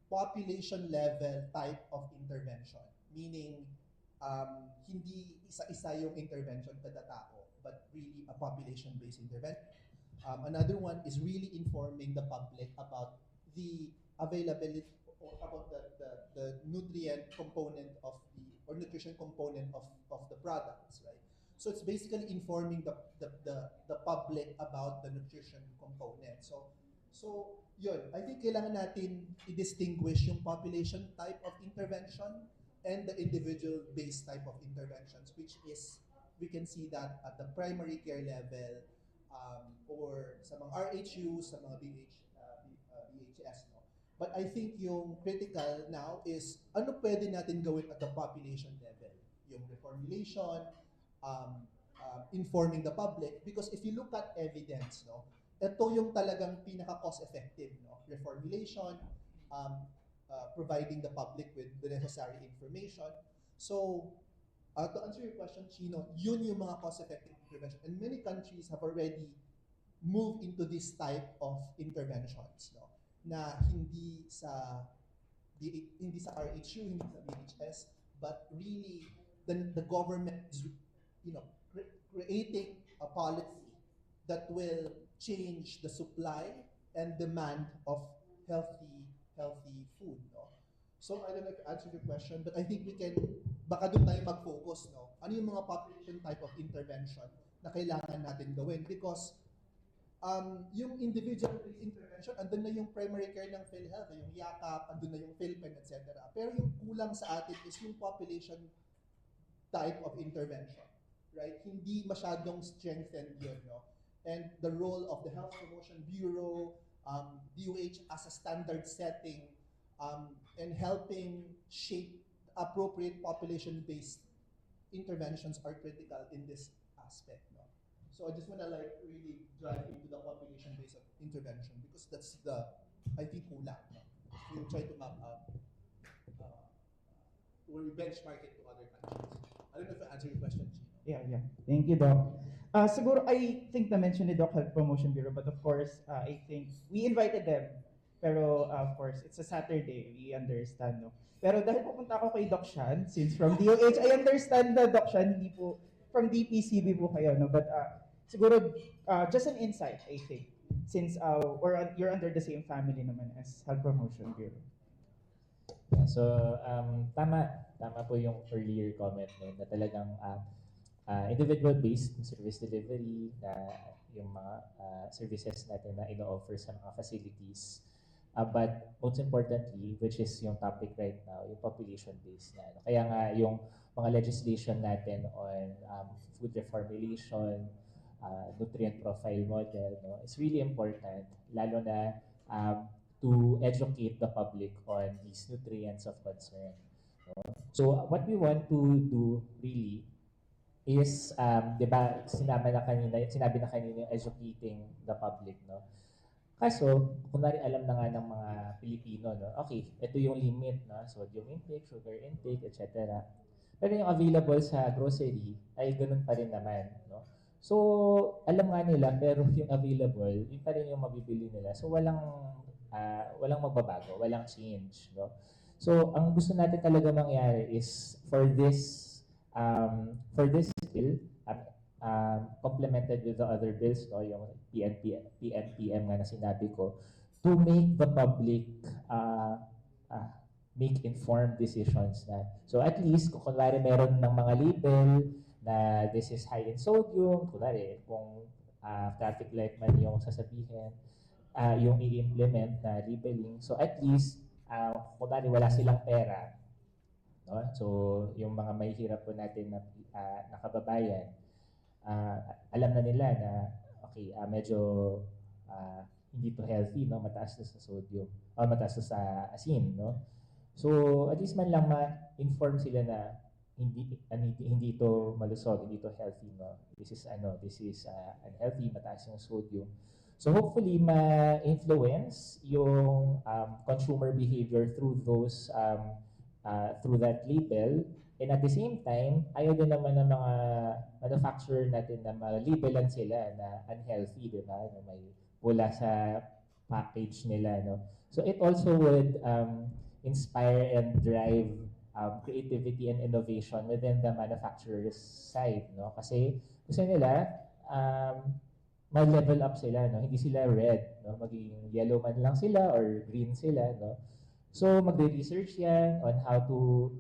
population level type of intervention. Meaning, hindi isa-isa yung intervention kada tao, but really a population-based intervention. Another one is really informing the public about the availability or about the nutrient component of or nutrition component of the products, right? So it's basically informing the public about the nutrition component. So yun, I think kailangan natin i-distinguish yung population type of intervention and the individual-based type of interventions, which is, we can see that at the primary care level, or sa mga RHU, sa mga BHS, no? But I think yung critical now is, ano pwede natin gawin at the population level? Yung reformulation, informing the public, because if you look at evidence, no, ito yung talagang pinaka-cost effective, no? Reformulation, providing the public with the necessary information. So, to answer your question, Chino, yun yung mga cost-effective intervention. And many countries have already moved into this type of interventions, no? Na hindi sa RHU, hindi sa BHS, but really the government is, creating a policy that will change the supply and demand of healthy food, no? So I don't know if to answer your question, but I think we can, baka doon tayo mag-focus, no? Ano yung mga population type of intervention na kailangan natin gawin? Because yung individual intervention, andun na yung primary care ng PhilHealth, yung yakap, andun na yung PhilPen, etc. Pero yung kulang sa atin is yung population type of intervention, right? Hindi masyadong strengthened yun, no? And the role of the Health Promotion Bureau, DOH as a standard setting, and helping shape appropriate population-based interventions are critical in this aspect, no? So I just want to really drive into the population-based intervention because that's I think, kulang, no? We try to map out where we benchmark it to other countries. I don't know if I answered your question, Gino. Yeah. Thank you, Doc. Siguro, I think na-mention ni Doc Health Promotion Bureau, but of course, I think we invited them. Pero, of course, it's a Saturday. We understand, no? Pero dahil pupunta ako kay Doc Shan, since from DOH, I understand na Doc Shan, hindi po, from DPCB po kayo, no? But siguro, just an insight, I think, since you're under the same family naman as Health Promotion Bureau. Yeah, so, tama po yung earlier comment na talagang individual-based service delivery na yung mga services natin na ino-offer sa mga facilities. But most importantly, which is yung topic right now, yung population-based na. Kaya nga yung mga legislation natin on food reformulation, nutrient profile model, no, is really important, lalo na to educate the public on these nutrients of concern. No? So what we want to do really is, di ba, sinabi na kanina yung educating the public, no? Kaso, kunwari alam na nga ng mga Pilipino, no? Okay, ito yung limit, no? Sodium intake, sugar intake, etc. Pero yung available sa grocery ay ganun pa rin naman, no? So, alam nga nila, pero yung available, yun pa rin yung mabibili nila. So, walang magbabago, walang change, no? So, ang gusto natin talaga mangyari is for this bill, complemented with the other bills, no, yung PNPM nga na sinabi ko, to make the public uh, uh, make informed decisions na. So at least, kung kunwari meron ng mga label na this is high in sodium, kunwari kung traffic light man yung sasabihin, yung i-implement na labeling. So at least, kunwari wala silang pera, no? So yung mga may hirap po natin na kababayan, alam na nila na okay, medyo hindi to healthy, no, mataas to sa sodium o mataas to sa asin, no. So at least man lang ma-inform sila na hindi ito malusog, hindi ito healthy, no. This is unhealthy, mataas yung sodium. So hopefully ma-influence yung consumer behavior through through that label. And at the same time, ayaw din naman ng mga manufacturer natin na ma-labelan sila na unhealthy, di ba? Na may pula sa package nila, no? So it also would inspire and drive creativity and innovation within the manufacturer's side, no? Kasi gusto nila ma-level up sila, no? Hindi sila red, no? Magiging yellow man lang sila or green sila, no? So magre-research yan on how to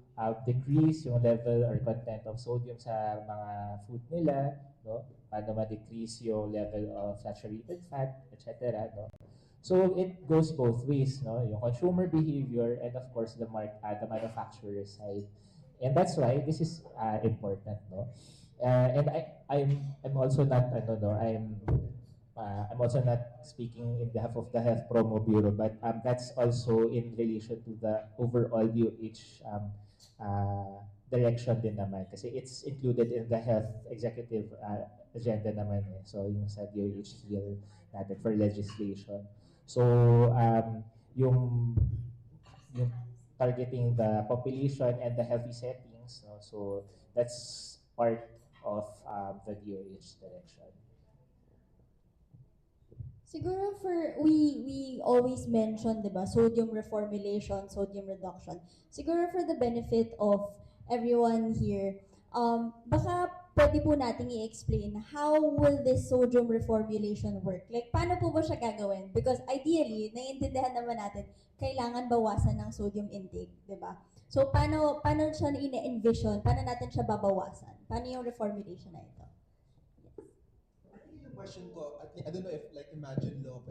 decrease yung level or content of sodium sa mga food nila, no? Paano ma-decrease yung level of saturated fat, etc. No? So it goes both ways, no? Yung consumer behavior and of course the manufacturer side. And that's why this is important, no? And I'm also not I'm also not speaking in behalf of the Health Promo Bureau, but that's also in relation to the overall DOH direction din naman. Kasi it's included in the health executive agenda naman eh. So yung sa DOH here natin for legislation. So yung targeting the population and the healthy settings, no? So that's part of the DOH direction. Siguro we always mention, 'di ba, sodium reformulation, sodium reduction. Siguro for the benefit of everyone here, baka pwede po nating i-explain how will this sodium reformulation work? Like, paano po ba siya gagawin? Because ideally, naiintindihan naman natin, kailangan bawasan ng sodium intake, 'di ba? So, paano siya ina-envision? Paano natin siya babawasan? Paano yung reformulation na ito? Yung question ko, I don't know if like Imagine Law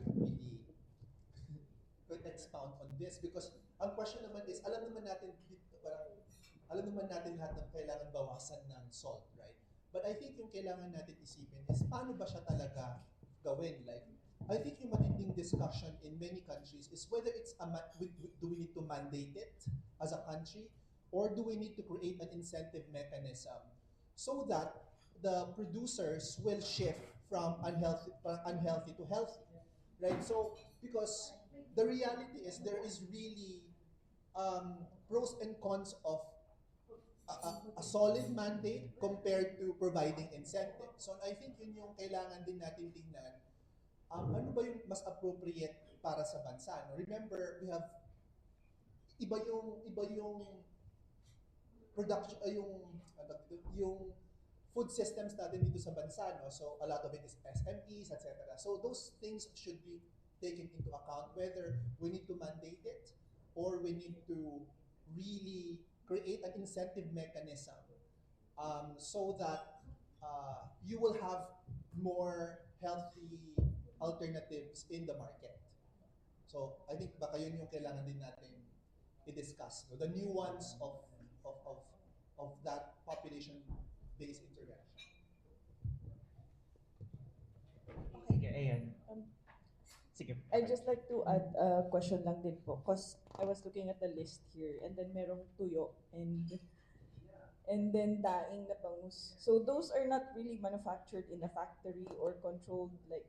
could expound on this because ang question naman is, alam naman natin lahat ng kailangan bawasan ng salt, right? But I think yung kailangan natin isipin is, paano ba siya talaga gawin? Like, I think yung matinding discussion in many countries is whether it's do we need to mandate it as a country or do we need to create an incentive mechanism so that the producers will shift from unhealthy to healthy, right? So, because the reality is there is really pros and cons of a solid mandate compared to providing incentives. So, I think yun yung kailangan din natin tingnan. Ano ba yung mas appropriate para sa bansa? No? Remember, we have iba yung production, yung food systems natin dito sa bansa, no? So a lot of it is SMEs, etc. So those things should be taken into account whether we need to mandate it or we need to really create an incentive mechanism so that you will have more healthy alternatives in the market. So I think baka yun yung kailangan din natin i-discuss, no? The nuance of that population-based intervention. Sige, ayan. Sige. I'd just like to add a question lang din po because I was looking at the list here and then merong tuyo and then daing na bangus. So those are not really manufactured in a factory or controlled like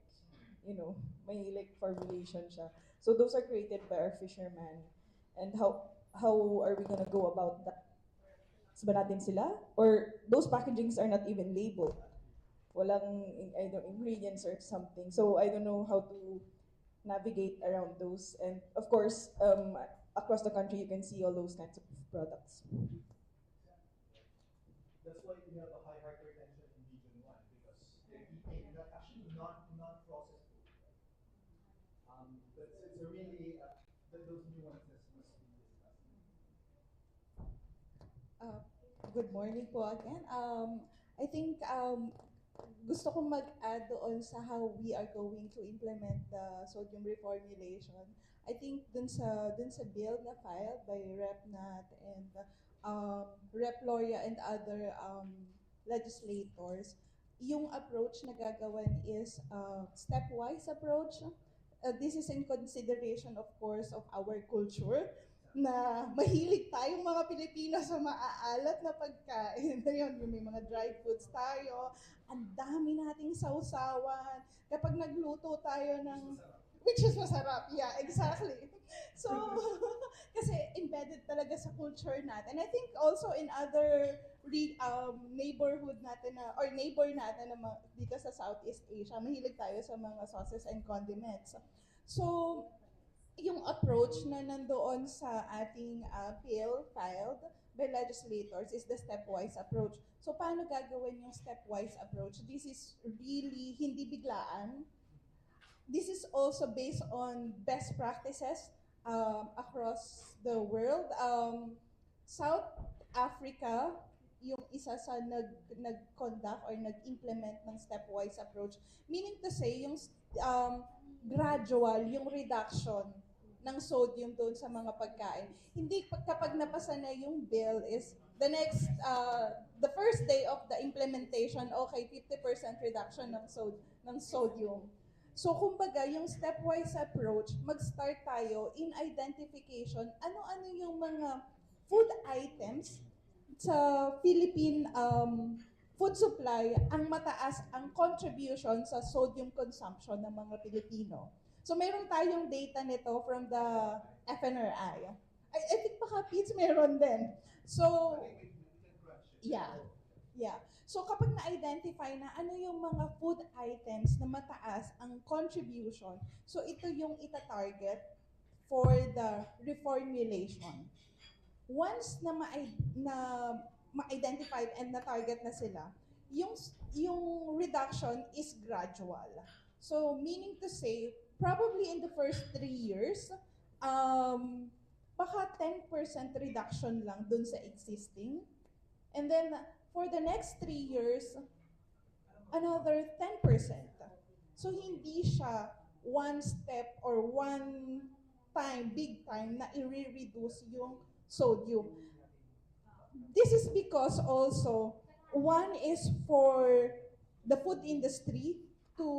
may like formulation siya. So those are created by our fishermen. And how are we gonna go about that? Ba natin sila? Or those packagings are not even labeled. Walang ingredients or something. So I don't know how to navigate around those. And of course, across the country, you can see all those kinds of products. That's why we have a high hypertension in Region 1 because they're eating actually not processed food. But it's a really those nuances must be discussed. Good morning po again. I think gusto kong mag-add doon sa how we are going to implement the sodium reformulation. I think dun sa bill na filed by Rep. Nat and Rep. Loria and other legislators, yung approach na gagawin is stepwise approach. This is in consideration, of course, of our culture na mahilig tayong mga Pilipino sa maaalat na pagkain. Ayun, yung may mga dry foods tayo. Ang dami nating sausawan. Kapag nagluto tayo ng... Which is masarap. Yeah, exactly. So, kasi embedded talaga sa culture natin. I think also in other neighborhood natin or neighbor natin na dito sa Southeast Asia, mahilig tayo sa mga sauces and condiments. So, yung approach na nandoon sa ating bill filed by legislators is the stepwise approach. So, paano gagawin yung stepwise approach? This is really hindi biglaan. This is also based on best practices across the world. South Africa, yung isa sa nag-conduct or nag-implement ng stepwise approach. Meaning to say, yung gradual, yung reduction ng sodium doon sa mga pagkain. Hindi kapag napasa na yung bill is the next, the first day of the implementation, okay, 50% reduction ng sodium. So, kumbaga, yung stepwise approach, mag-start tayo in identification, ano-ano yung mga food items sa Philippine food supply ang mataas ang contribution sa sodium consumption ng mga Pilipino. So, meron tayong data nito from the FNRI. I think baka PITS meron din. So, yeah. So, kapag na-identify na ano yung mga food items na mataas ang contribution, so ito yung ita-target for the reformulation. Once na ma-identify and na-target na sila, yung reduction is gradual. So, meaning to say, probably in the first 3 years, baka 10% reduction lang dun sa existing. And then, for the next 3 years, another 10%. So, hindi siya one step or one time, big time, na i-reduce yung sodium. This is because also, one is for the food industry to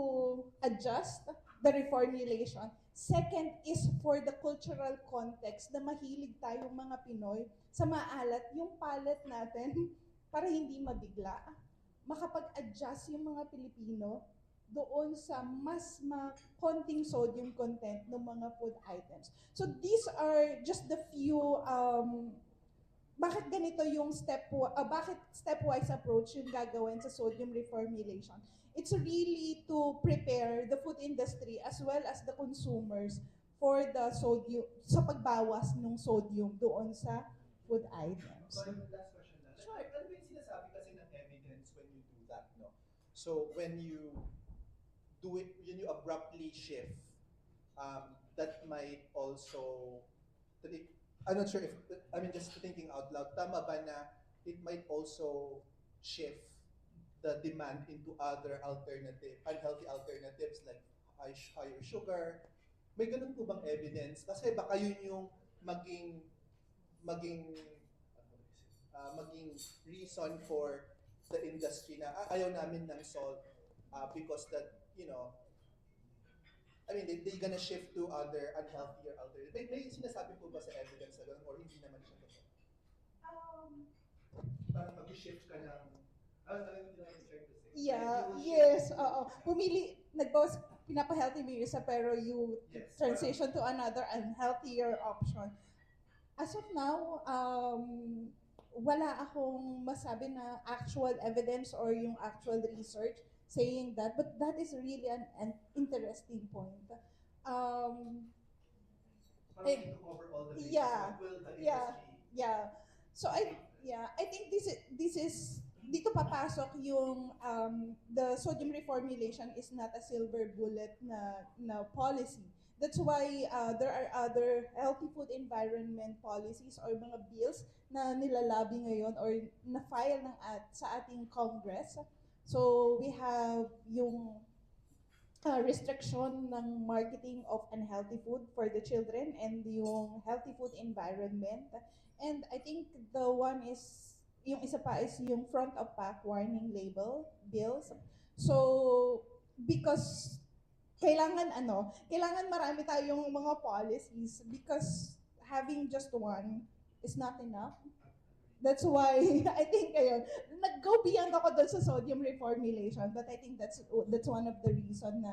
adjust the reformulation. Second is for the cultural context na mahilig tayong mga Pinoy sa maalat yung palate natin para hindi mabigla. Makapag-adjust yung mga Pilipino doon sa mas konting sodium content ng mga food items. So these are just the few bakit ganito yung bakit stepwise approach yung gagawin sa sodium reformulation. It's really to prepare the food industry as well as the consumers for the sodium, sa pagbawas ng sodium doon sa food items. Last question na. Sure. Ano ba yung sinasabi kasi ng evidence when you do that, no? So when you do it, when you abruptly shift, that might also, I'm not sure if, just thinking out loud, tama ba na it might also shift the demand into other unhealthy alternatives like higher sugar? May ganun po bang evidence? Kasi baka yun yung maging reason for the industry na ayaw namin ng salt because that, they're gonna shift to other unhealthier alternatives. May sinasabi po ba sa evidence na ganun or hindi naman siya totoo? Parang mag-shift ka ng, Yeah, yes, oo. pinapa-healthy mo yung isa pero you transition to another unhealthier option. As of now, wala akong masabi na actual evidence or yung actual research saying that, but that is really an interesting point. Parang to cover all the bases, Yeah, what will the yeah, industry yeah. So I think this is dito papasok yung the sodium reformulation is not a silver bullet na policy. That's why there are other healthy food environment policies or mga bills na nilalabi ngayon or na-file sa ating Congress. So we have yung restriction ng marketing of unhealthy food for the children and yung healthy food environment. And I think the one is, yung isa pa is yung front of pack warning label bills. So, because kailangan marami tayong mga policies because having just one is not enough. That's why I think nag-go beyond ako dun sa sodium reformulation, but I think that's one of the reason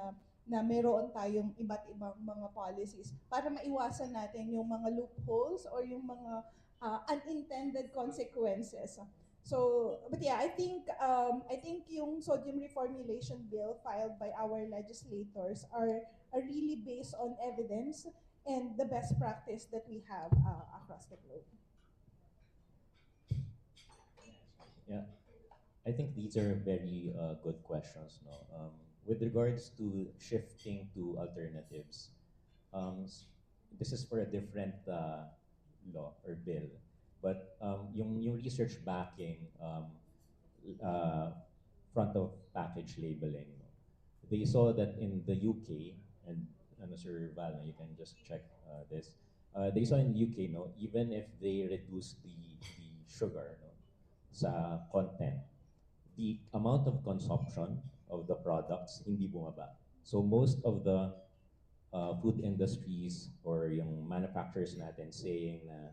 na meron tayong iba't ibang mga policies para maiwasan natin yung mga loopholes or yung mga unintended consequences. So, but yeah, I think yung sodium reformulation bill filed by our legislators are really based on evidence and the best practice that we have across the globe. Yeah, I think these are very good questions. No, with regards to shifting to alternatives, this is for a different law or bill, but yung research backing front of package labeling, no, they saw that in the UK and Sir Val, you can just check this. They saw in the UK, no, even if they reduce the sugar, no, sa content, the amount of consumption of the products hindi bumaba. So most of the food industries or yung manufacturers natin saying na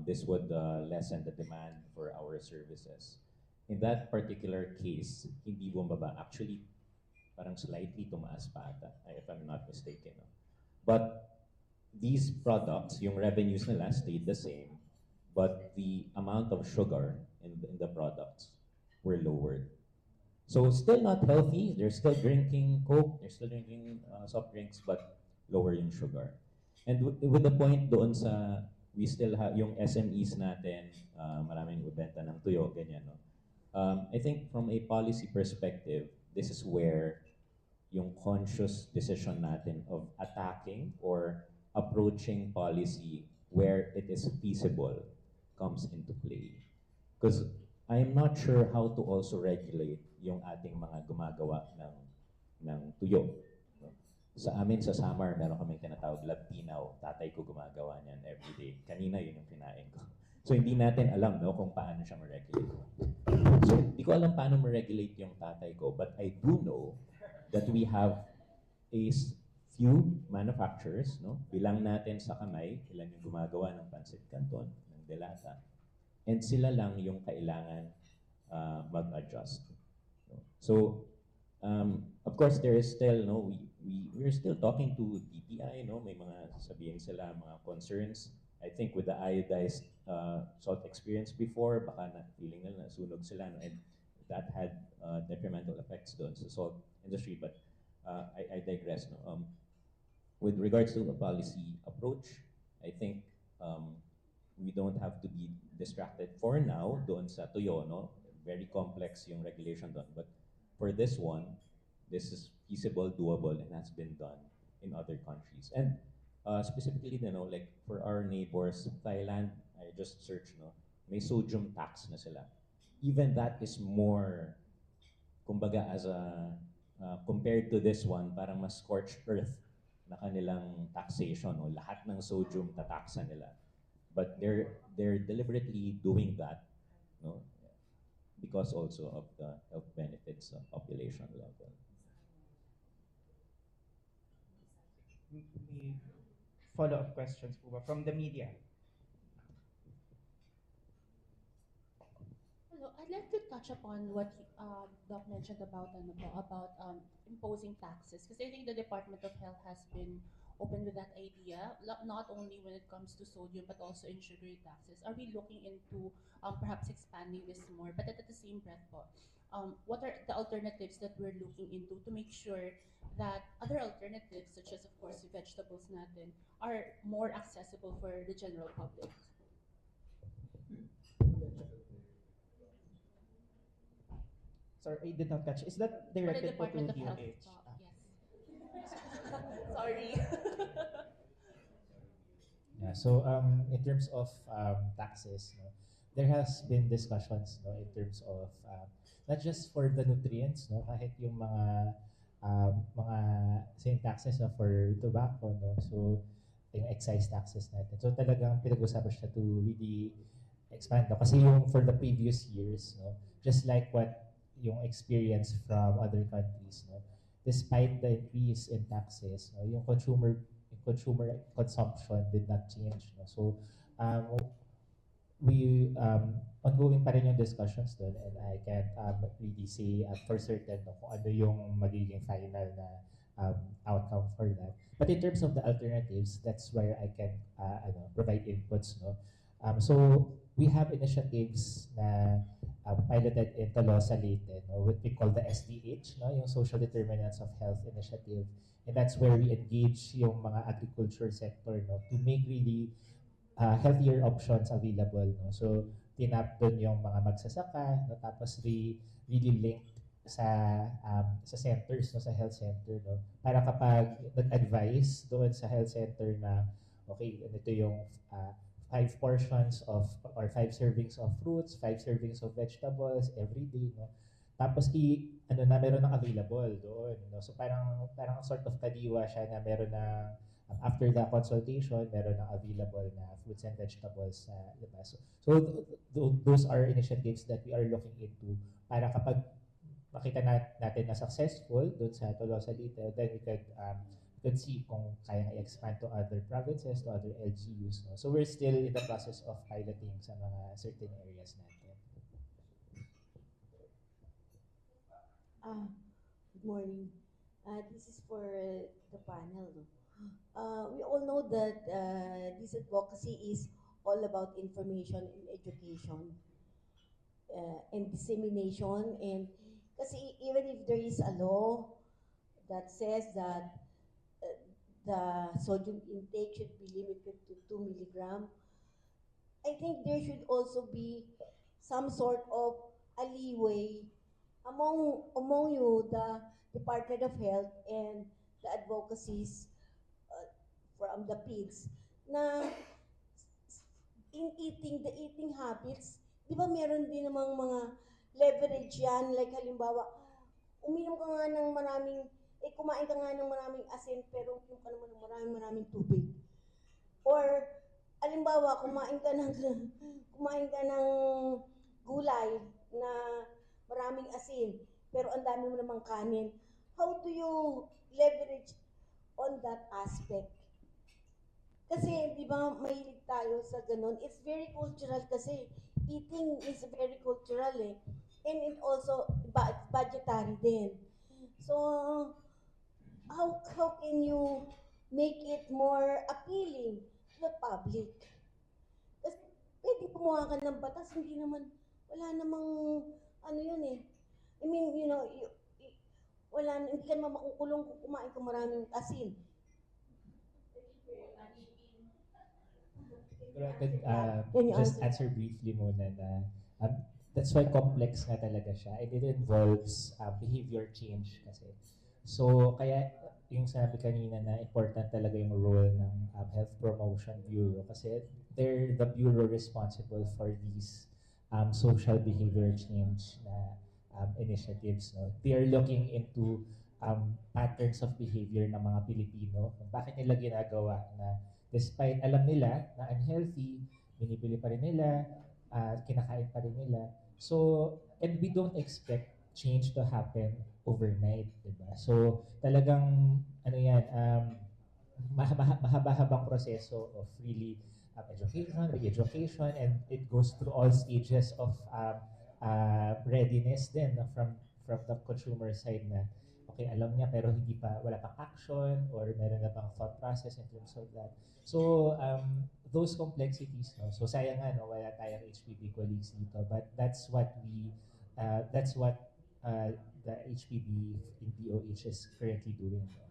this would lessen the demand for our services. In that particular case, hindi bumaba. Actually, parang slightly tumaas pa ata, if I'm not mistaken. No? But these products, yung revenues nila stayed the same, but the amount of sugar in the products were lowered. So still not healthy. They're still drinking Coke. They're still drinking soft drinks, but lower yung sugar. And with the point doon sa we still have yung SMEs natin, maraming ibenta ng tuyo, ganyan, no? I think from a policy perspective, this is where yung conscious decision natin of attacking or approaching policy where it is feasible comes into play. Because I'm not sure how to also regulate yung ating mga gumagawa ng tuyo. No? Sa amin, sa Samar, meron kaming tinatawag labtinaw. Tatay ko gumagawa niyan everyday. Kanina yun yung kinain ko. So hindi natin alam, no, kung paano siya ma-regulate. So hindi ko alam paano ma-regulate yung tatay ko, but I do know that we have a few manufacturers, no? Bilang natin sa kamay, ilan yung gumagawa ng pancit canton, ng delata. And sila lang yung kailangan mag-adjust. No? So, of course, there is still, no, we're still talking to DTI, no? May mga sabihin sila, mga concerns. I think with the iodized salt experience before, baka na feeling nila nasunog sila, no? And that had detrimental effects doon sa salt industry. But I digress. No? With regards to a policy approach, I think we don't have to be distracted for now doon sa tuyo, no? Very complex yung regulation doon. But for this one, this is feasible, doable, and has been done in other countries. And specifically, you know, like for our neighbors, Thailand, I just searched, no? May sodium tax na sila. Even that is more, kumbaga, as a compared to this one, parang mas scorched earth na kanilang taxation, no? Lahat ng sodium tataksa nila. But they're deliberately doing that, no, because also of the health benefits of population level. May follow-up questions po ba from the media? Hello, I'd like to touch upon what Doc mentioned about imposing taxes, because I think the Department of Health has been open with that idea, not only when it comes to sodium but also in sugary taxes. Are we looking into perhaps expanding this more? But at the same breath, po, what are the alternatives that we're looking into to make sure that other alternatives, such as of course vegetables natin, are more accessible for the general public? Sorry, I did not catch. Is that For the directed po to Department of Health, DOH? yes. Sorry. Yeah, so in terms of taxes, no, there has been discussions, no, in terms of not just for the nutrients, no, kahit yung mga same taxes, no, for tobacco, no, so yung excise taxes natin. So talagang pinag-usapan siya to really expand, no, kasi yung for the previous years, no, just like what yung experience from other countries, no, despite the increase in taxes, no, yung consumer consumption did not change. No? So, we ongoing pa rin yung discussions doon, and I can't really say for certain, no, kung ano yung magiging final na outcome for that. But in terms of the alternatives, that's where I can provide inputs. No? So we have initiatives na piloted in Tolosa Leyte, no, what we call the SDH, no, yung Social Determinants of Health Initiative. And that's where we engage yung mga agriculture sector, no, to make really healthier options available. No? So, tinap doon yung mga magsasaka, no? Tapos really linked sa centers, no? Sa health center. No? Para kapag nag-advise doon sa health center na, okay, ito yung 5 portions of, or 5 servings of fruits, 5 servings of vegetables every day. No? Tapos meron ng available doon. No? So parang sort of kadiwa siya na meron ng after the consultation, meron ng available na fruits and vegetables. Diba? So those are initiatives that we are looking into para kapag makita natin na successful doon sa Tolosa Leyte, then we could see kung kaya na i-expand to other provinces, to other LGUs. No? So we're still in the process of piloting sa mga certain areas natin. Good morning. This is for the panel. We all know that this advocacy is all about information and education and dissemination. And kasi even if there is a law that says that the sodium intake should be limited to 2 milligram, I think there should also be some sort of a leeway among you, the Department of Health and the advocacies from the PIDS, na in the eating habits, di ba meron din namang mga leverage yan, like halimbawa, uminom ka nga ng kumain ka nga ng maraming asin, pero uminom ka naman ng maraming tubig. Or, halimbawa, kumain ka ng gulay na maraming asin, pero ang dami mo namang kanin. How do you leverage on that aspect? Kasi, di ba, mahilig tayo sa ganun. It's very cultural kasi. Eating is very cultural eh. And it also, budgetary din. So, how can you make it more appealing to the public? Kasi, pwede gumawa ka ng batas, hindi naman, wala namang, yun eh. I mean, you know, hindi ka naman makukulong kung kumain ka maraming asin. Pero I could just answer briefly muna na that's why complex nga talaga siya. And it involves behavior change kasi. So, kaya yung sabi kanina na important talaga yung role ng Health Promotion Bureau kasi they're the bureau responsible for these social behavior change na initiatives. No? They are looking into patterns of behavior ng mga Pilipino. Kung bakit nila ginagawa na despite alam nila na unhealthy, binibili pa rin nila, kinakain pa rin nila. So, and we don't expect change to happen overnight, diba? So, talagang, mahaba-habang proseso of really education, re-education, and it goes through all stages of readiness din no, from the consumer side na okay, alam niya pero wala pang action or meron na pang thought process in terms of that. So, those complexities, no? So, sayang nga, no, wala tayong HPB colleagues dito. But that's what the HPB in DOH is currently doing. No?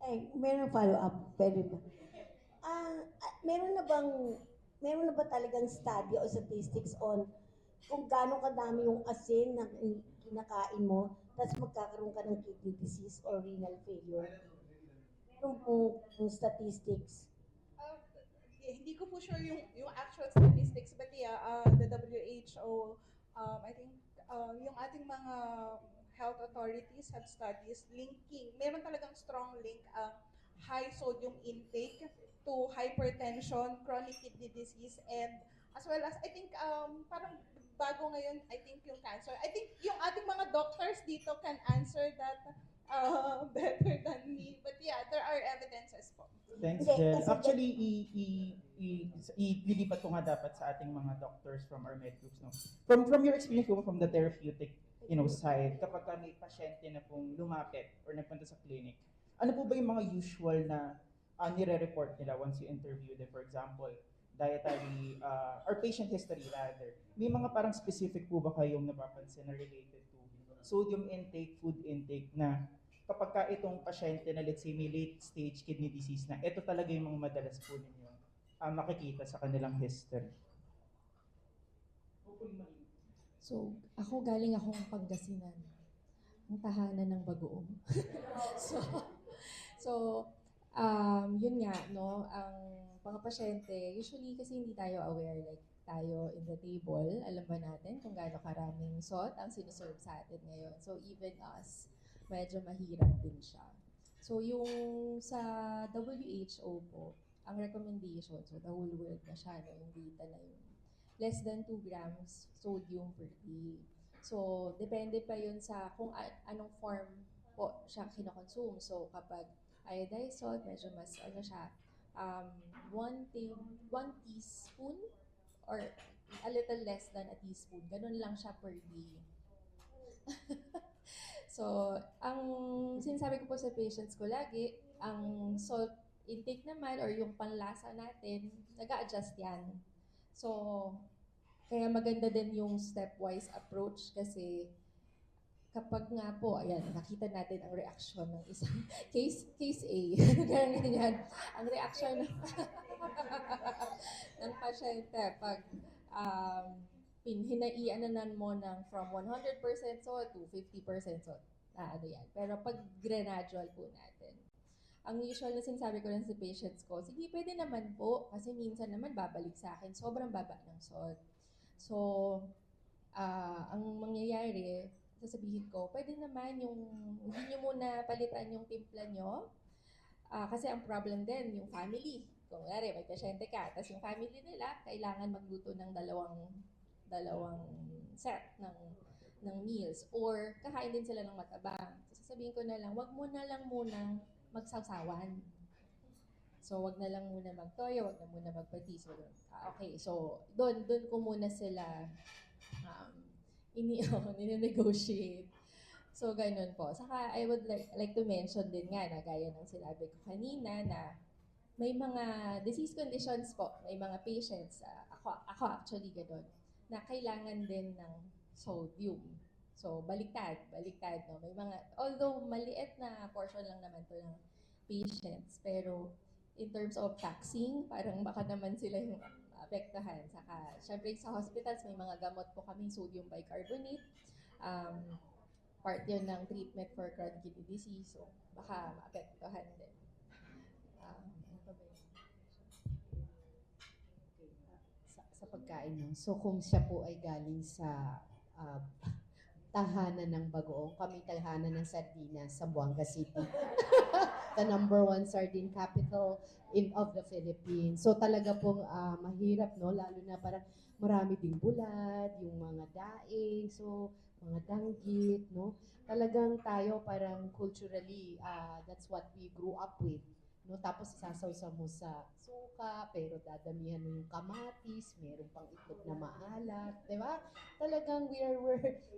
Ay, meron follow-up. Pwede ba? Meron na ba talagang study o statistics on kung gaano kadami yung asin na kinakain mo, tapos magkakaroon ka ng kidney disease or renal failure? Meron pong statistics. Hindi ko po sure yung actual statistics, but yeah, the WHO, I think yung ating mga health authorities have studies linking, meron talagang strong link ang high sodium intake to hypertension, chronic kidney disease, and as well as, I think, parang bago ngayon, I think yung cancer. I think yung ating mga doctors dito can answer that better than me. But yeah, there are evidences po. Thanks, Hindi, Jel. kasi Actually, ililipat ko nga dapat sa ating mga doctors from our med groups, no? From your experience po, from the therapeutic, side, kapag may pasyente na pong lumapit or nagpunta sa clinic, ano po ba yung mga usual na nire-report nila once you interview them? For example, dietary, or patient history rather. May mga parang specific po ba kayong napapansin na related to sodium intake, food intake na kapag ka itong pasyente na let's say may late stage kidney disease na, ito talaga yung mga madalas po ninyo makikita sa kanilang history. So, ako galing akong Pangasinan. Ang tahanan ng bagoong. so, yun nga, no, ang mga pasyente, usually kasi hindi tayo aware, like tayo in the table, alam ba natin kung gaano karaming salt ang sinuserve sa atin ngayon. So, even us, medyo mahirap din siya. So, yung sa WHO po, ang recommendation, so the whole world na siya, no, yung data na yun, less than 2 grams sodium per day. So, depende pa yun sa kung anong form po siya kinokonsume. So, kapag iodized salt, medyo mas, siya, 1 teaspoon or a little less than a teaspoon. Ganun lang siya per day. So, ang sinasabi ko po sa patients ko lagi, ang salt intake naman or yung panlasa natin, nag-a-adjust yan. So, kaya maganda din yung stepwise approach kasi kapag nga po, ayan, nakita natin ang reaction ng isang case A, ganyan, ang reaction ng pasyente pag hinaianan mo ng from 100% salt to 50% salt. Yan. Pero pag gradual po natin, ang usual na sinasabi ko lang sa patients ko, sige, pwede naman po, kasi minsan naman babalik sa akin, sobrang baba ng salt. So, ang mangyayari, sasabihin ko, pwede naman hindi nyo muna palitan yung timpla nyo, kasi ang problem din, yung family. Kung may pasyente ka, tapos yung family nila, kailangan magluto ng dalawang set ng meals, or kakain din sila ng matabang. So, sasabihin ko na lang, wag mo na lang munang magsawsawan. So, wag na lang muna magtoyo, wag na muna magpatis. Okay, so, doon ko muna sila ini-negotiate. So, ganun po. Saka, I would like to mention din nga na gaya ng sinabi ko kanina na may mga disease conditions po, may mga patients, ako actually ganun, na kailangan din ng sodium. So, baliktad, no? May mga, although maliit na portion lang naman to ng patients, pero in terms of taxing, parang baka naman sila yung apektahan. Saka, syempre sa hospitals, may mga gamot po kaming sodium bicarbonate. Part yun ng treatment for chronic kidney disease, so baka maapektahan din. Sa pagkain, no? So kung siya po ay galing sa tahanan ng bagoong, kami tahanan ng sardinas sa Buanga City. The #1 sardine capital of the Philippines. So talaga pong mahirap, no? Lalo na parang marami ding bulad, yung mga daing, so mga danggit, no? Talagang tayo parang culturally, that's what we grew up with, no? Tapos isasawsaw mo sa suka, pero dadamihan mo yung kamatis, meron pang itlog na maalat, di ba? Talagang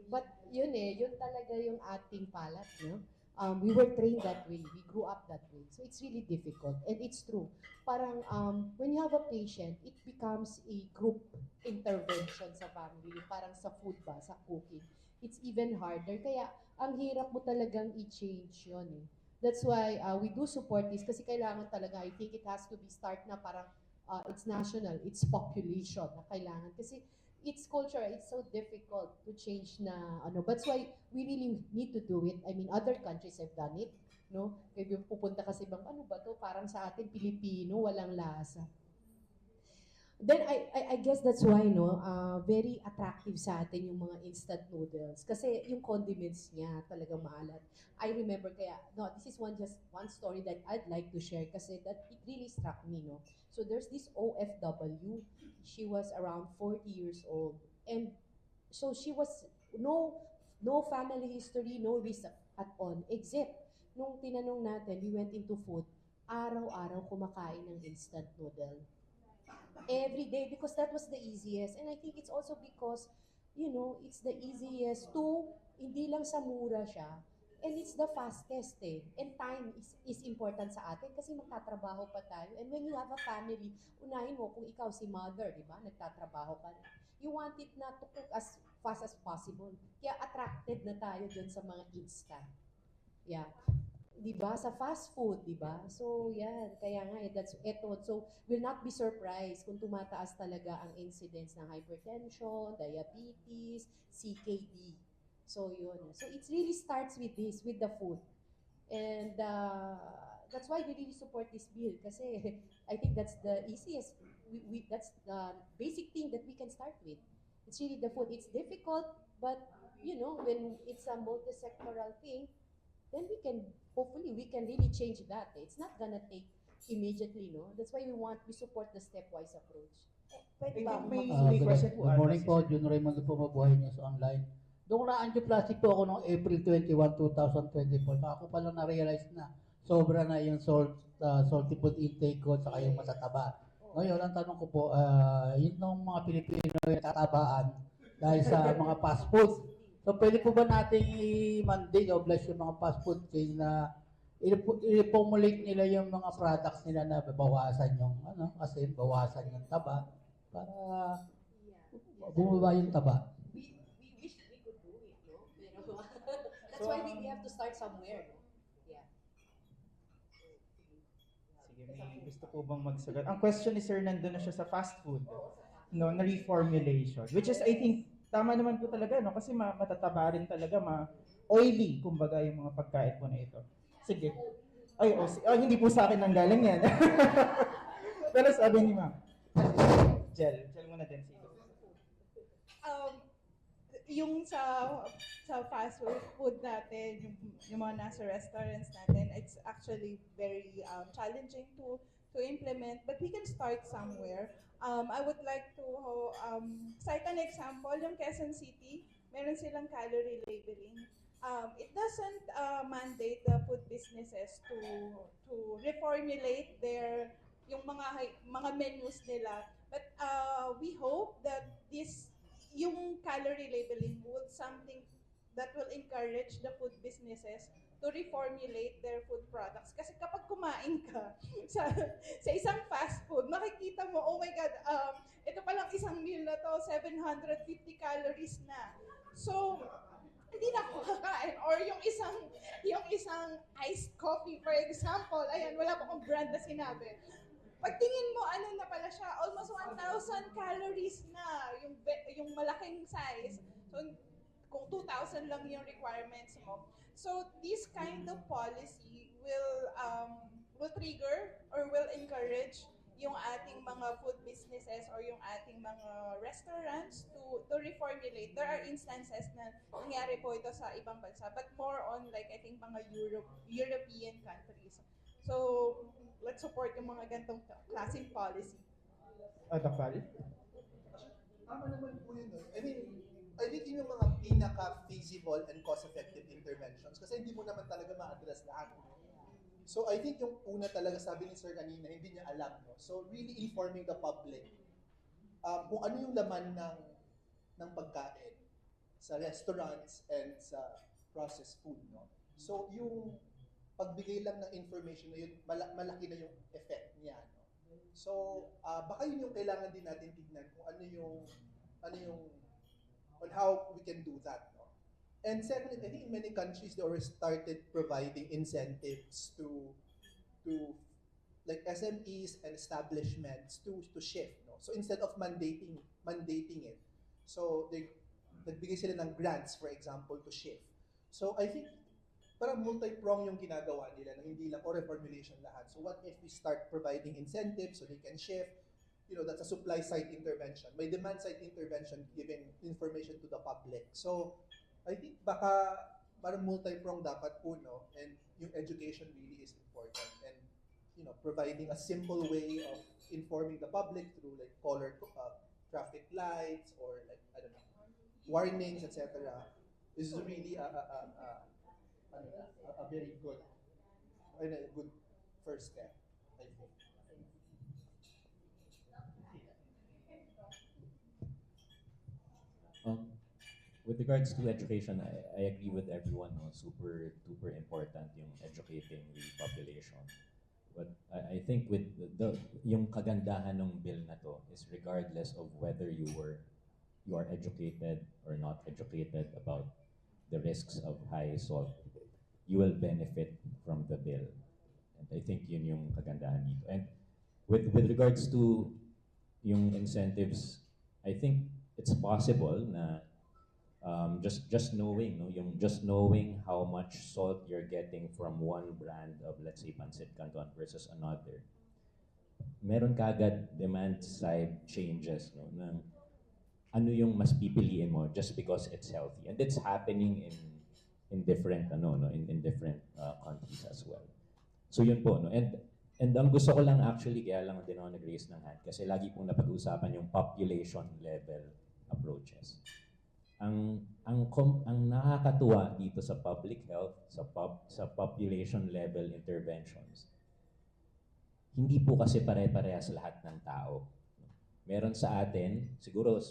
but yun yun talaga yung ating palat, no? We were trained that way, we grew up that way. So it's really difficult, and it's true. Parang when you have a patient, it becomes a group intervention sa family, parang sa food ba, sa cooking. It's even harder, kaya ang hirap mo talagang i-change yun That's why we do support this kasi kailangan talaga, I think it has to be start na parang it's national, it's population na kailangan. Kasi it's culture, it's so difficult to change na That's why we really need to do it. I mean, other countries have done it, no? Kaya yung pupunta kasi bang, ano ba to? Parang sa atin, Pilipino, walang lasa. Then I guess that's why very attractive sa atin yung mga instant noodles kasi yung condiments niya talagang maalat. I remember this is one story that I'd like to share kasi that it really struck me So there's this OFW. She was around 40 years old and so she was no family history, no risk at all except nung tinanong natin, we went into food, araw-araw kumakain ng instant noodle. Every day because that was the easiest. And I think it's also because, it's the easiest to, hindi lang sa mura siya, and it's the fastest And time is important sa atin kasi magtatrabaho pa tayo. And when you have a family, unahin mo kung ikaw si mother, di ba? Nagtatrabaho ka rin. You want it na to cook as fast as possible. Kaya attracted na tayo dun sa mga instant. Yeah. Diba? Sa fast food, diba? So, yan. Kaya nga, So, will not be surprised kung tumataas talaga ang incidence ng hypertension, diabetes, CKD. So, yun. So, it really starts with this, with the food. And that's why we really support this bill kasi I think that's the easiest, that's the basic thing that we can start with. It's really the food. It's difficult, but, when it's a multi-sectoral thing, then hopefully we can really change that. It's not gonna take immediately, That's why we support the stepwise approach. Pwede I ba think ako may question po. Good morning po, Jun Raymond po, Mabuhay News Online. Doon na angioplasty po ako noong April 21, 2024. Saka ko pala na-realize na sobra na yung salty food intake ko saka yung matataba. Ngayon, ang tanong ko po, yun ng mga Pilipino yung tatabaan dahil sa mga fast food. So, pwede po ba nating i-mandate o bless yung mga fast food chain na i-formulate nila yung mga products nila na bawasan yung, kasi bawasan yung taba para bumaba yung taba. We wish we could do it, Pero that's why we have to start somewhere, Yeah. Sige, may gusto po bang magsagot? Ang question ni Sir, nandun na siya sa fast food, na reformulation. Which is, I think, tama naman po talaga, kasi matataba rin talaga, oily, kumbaga, yung mga pagkain po na ito. Sige. Hindi po sa akin nang galing yan. Pero sabi ni Ma'am. Gel muna din sila. Yung sa fast food natin, yung mga nasa restaurants natin, it's actually very challenging to implement, but we can start somewhere. I would like to cite an example, yung Quezon City, meron silang calorie labeling. It doesn't mandate the food businesses to reformulate yung mga menus nila, but we hope that yung calorie labeling would something that will encourage the food businesses to reformulate their food products. Kasi kapag kumain ka sa isang fast food, makikita mo, oh my God, ito palang isang meal na to, 750 calories na. So, hindi na ako kakain. Or yung isang iced coffee, for example, ayan, wala pa akong brand na sinabi. Pagtingin mo, ano na pala siya, almost 1,000 calories na, yung malaking size. So, kung 2,000 lang yung requirements mo. So this kind of policy will trigger or will encourage yung ating mga food businesses or yung ating mga restaurants to reformulate. There are instances na nangyari po ito sa ibang bansa, but more on like I think mga European countries. So let's support yung mga gantong klaseng policy. Dr. Tama naman po yun. I think yun yung mga pinaka-feasible and cost-effective interventions kasi hindi mo naman talaga ma-address lahat. So I think yung una talaga, sabi ni Sir kanina, hindi niya alam. No? So really informing the public kung ano yung laman ng pagkain sa restaurants and sa processed food. No? So yung pagbigay lang ng information na yun, malaki na yung effect niya. No? So baka yun yung kailangan din natin tignan kung ano yung on how we can do that. No? And second, I think in many countries they already started providing incentives to like SMEs and establishments to shift. No? So instead of mandating it, so nagbigay sila ng grants, for example, to shift. So I think parang multi-prong yung ginagawa nila na hindi lang o reformulation lahat. So what if we start providing incentives so they can shift? You know, that's a supply side intervention. May demand side intervention giving information to the public. So I think baka parang multi-prong dapat po, no? And yung education really is important. And you know, providing a simple way of informing the public through like color traffic lights or like, I don't know, warnings, etc. is really a very good and a good first step, I think. With regards to education, I agree with everyone. No? Super important yung educating the population. But I think with yung kagandahan ng bill na to is regardless of whether you are educated or not educated about the risks of high salt, you will benefit from the bill. And I think yun yung kagandahan dito. And with regards to yung incentives, I think it's possible na just knowing, no, just knowing how much salt you're getting from one brand of, let's say, Pancit Canton versus another, meron kagad demand side changes, no, ng ano yung mas pipiliin mo just because it's healthy, and it's happening in different in different countries as well. So yun po, no, and ang gusto ko lang actually, kaya lang din ako nag-raise ng hand kasi lagi pong napag-uusapan yung population level approaches. Ang nakakatuwa dito sa public health, sa population level interventions, hindi po kasi pare-parehas lahat ng tao. Meron sa atin, siguro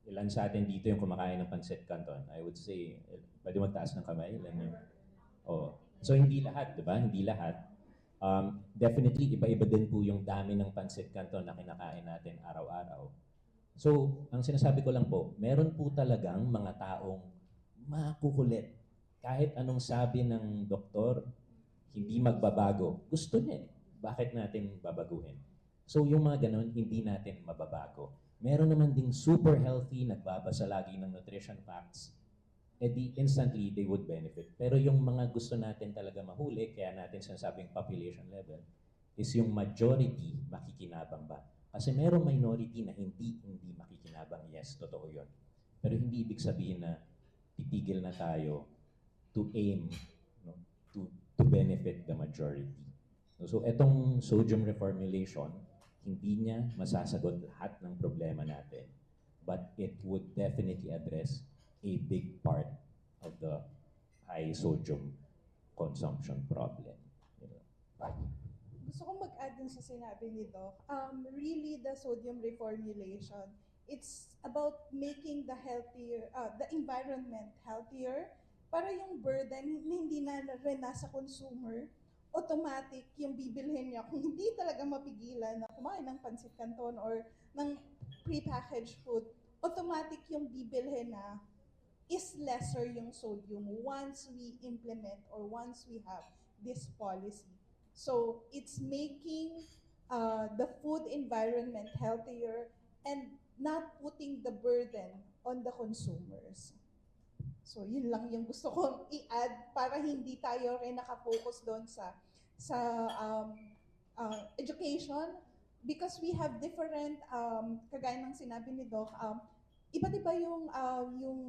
ilan sa atin dito yung kumakain ng Pancit Canton? I would say, pwede magtaas ng kamay? Ilan yung, so hindi lahat, di ba? Hindi lahat. Definitely, iba-iba din po yung dami ng Pancit Canton na kinakain natin araw-araw. So, ang sinasabi ko lang po, meron po talagang mga taong makukulit. Kahit anong sabi ng doktor, hindi magbabago. Gusto niya eh. Bakit natin babaguhin? So, yung mga ganun, hindi natin mababago. Meron naman ding super healthy, nagbabasa lagi ng nutrition facts, instantly they would benefit. Pero yung mga gusto natin talaga mahuli, kaya natin sinasabing population level, is yung majority makikinabang ba? Kasi merong minority na hindi makikinabang. Yes, totoo yun. Pero hindi ibig sabihin na titigil na tayo to aim, no, to benefit the majority. So etong sodium reformulation, hindi niya masasagot lahat ng problema natin. But it would definitely address a big part of the high sodium consumption problem. Gusto kong mag-add dun sa sinabi ni Doc. Really, the sodium reformulation, it's about making the environment healthier para yung burden hindi na rin nasa consumer. Automatic yung bibilhin niya kung hindi talaga mapigilan na kumain ng Pancit Canton or ng prepackaged food, automatic yung bibilhin na is lesser yung sodium once we implement or once we have this policy. So it's making the food environment healthier and not putting the burden on the consumers. So yun lang yung gusto kong i-add para hindi tayo rin nakafocus doon sa education, because we have different, kagaya ng sinabi ni Doc, iba't iba yung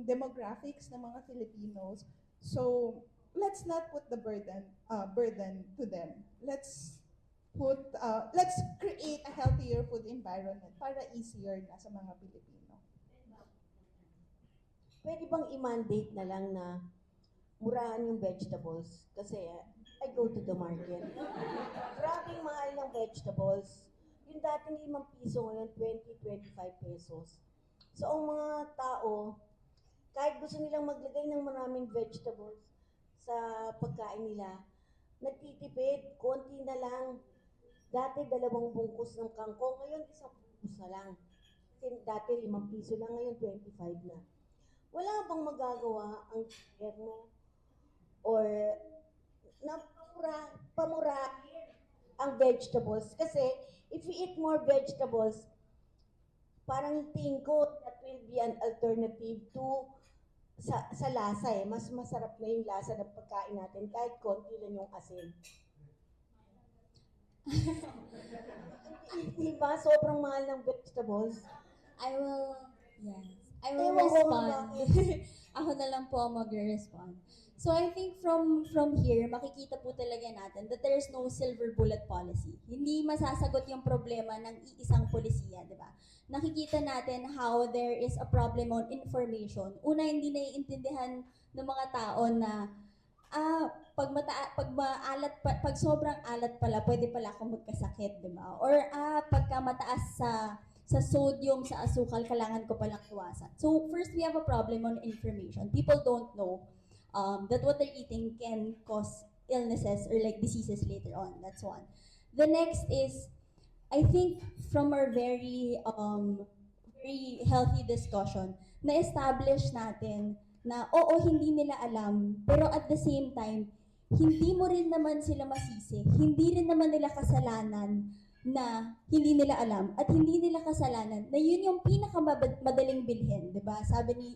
demographics ng mga Filipinos. So let's not put the burden to them. Let's create a healthier food environment para easier na sa mga Pilipino. Pwede bang i-mandate na lang na murahan yung vegetables? Kasi I go to the market. Grabing mahal ng vegetables. Yung dating 5 piso, ngayon 20-25 pesos. So, ang mga tao, kahit gusto nilang maglagay ng maraming vegetables sa pagkain nila, nagtitipid, konti na lang. Dati 2 bungkus ng kangkong, ngayon 1 bungkus na lang. Kasi dati 5 piso lang, ngayon 25 na. Wala bang magagawa ang gobyerno or pamura ang vegetables? Kasi if we eat more vegetables, parang tingin ko that will be an alternative to sa lasa eh. Mas masarap na yung lasa ng pagkain natin kahit konti lang yung asin. Diba? Sobrang mahal ng vegetables. I will, yes. I will Ewan ko respond. Ako na lang po ang mag-respond. So I think from here, makikita po talaga natin that there is no silver bullet policy. Hindi masasagot yung problema ng iisang polisiya, di ba? Nakikita natin how there is a problem on information. Una, hindi naiintindihan ng mga tao na pag sobrang alat pala, pwede pala akong magkasakit, di ba? Or pagka mataas sa sodium, sa asukal, kailangan ko palang iwasan. So first, we have a problem on information. People don't know that what they're eating can cause illnesses or like diseases later on. That's one. The next is, I think from our very healthy discussion, na-establish natin na oo, hindi nila alam, pero at the same time, hindi mo rin naman sila masisi, hindi rin naman nila kasalanan na hindi nila alam at hindi nila kasalanan na yun yung pinakamadaling bilhin, 'di ba? Sabi ni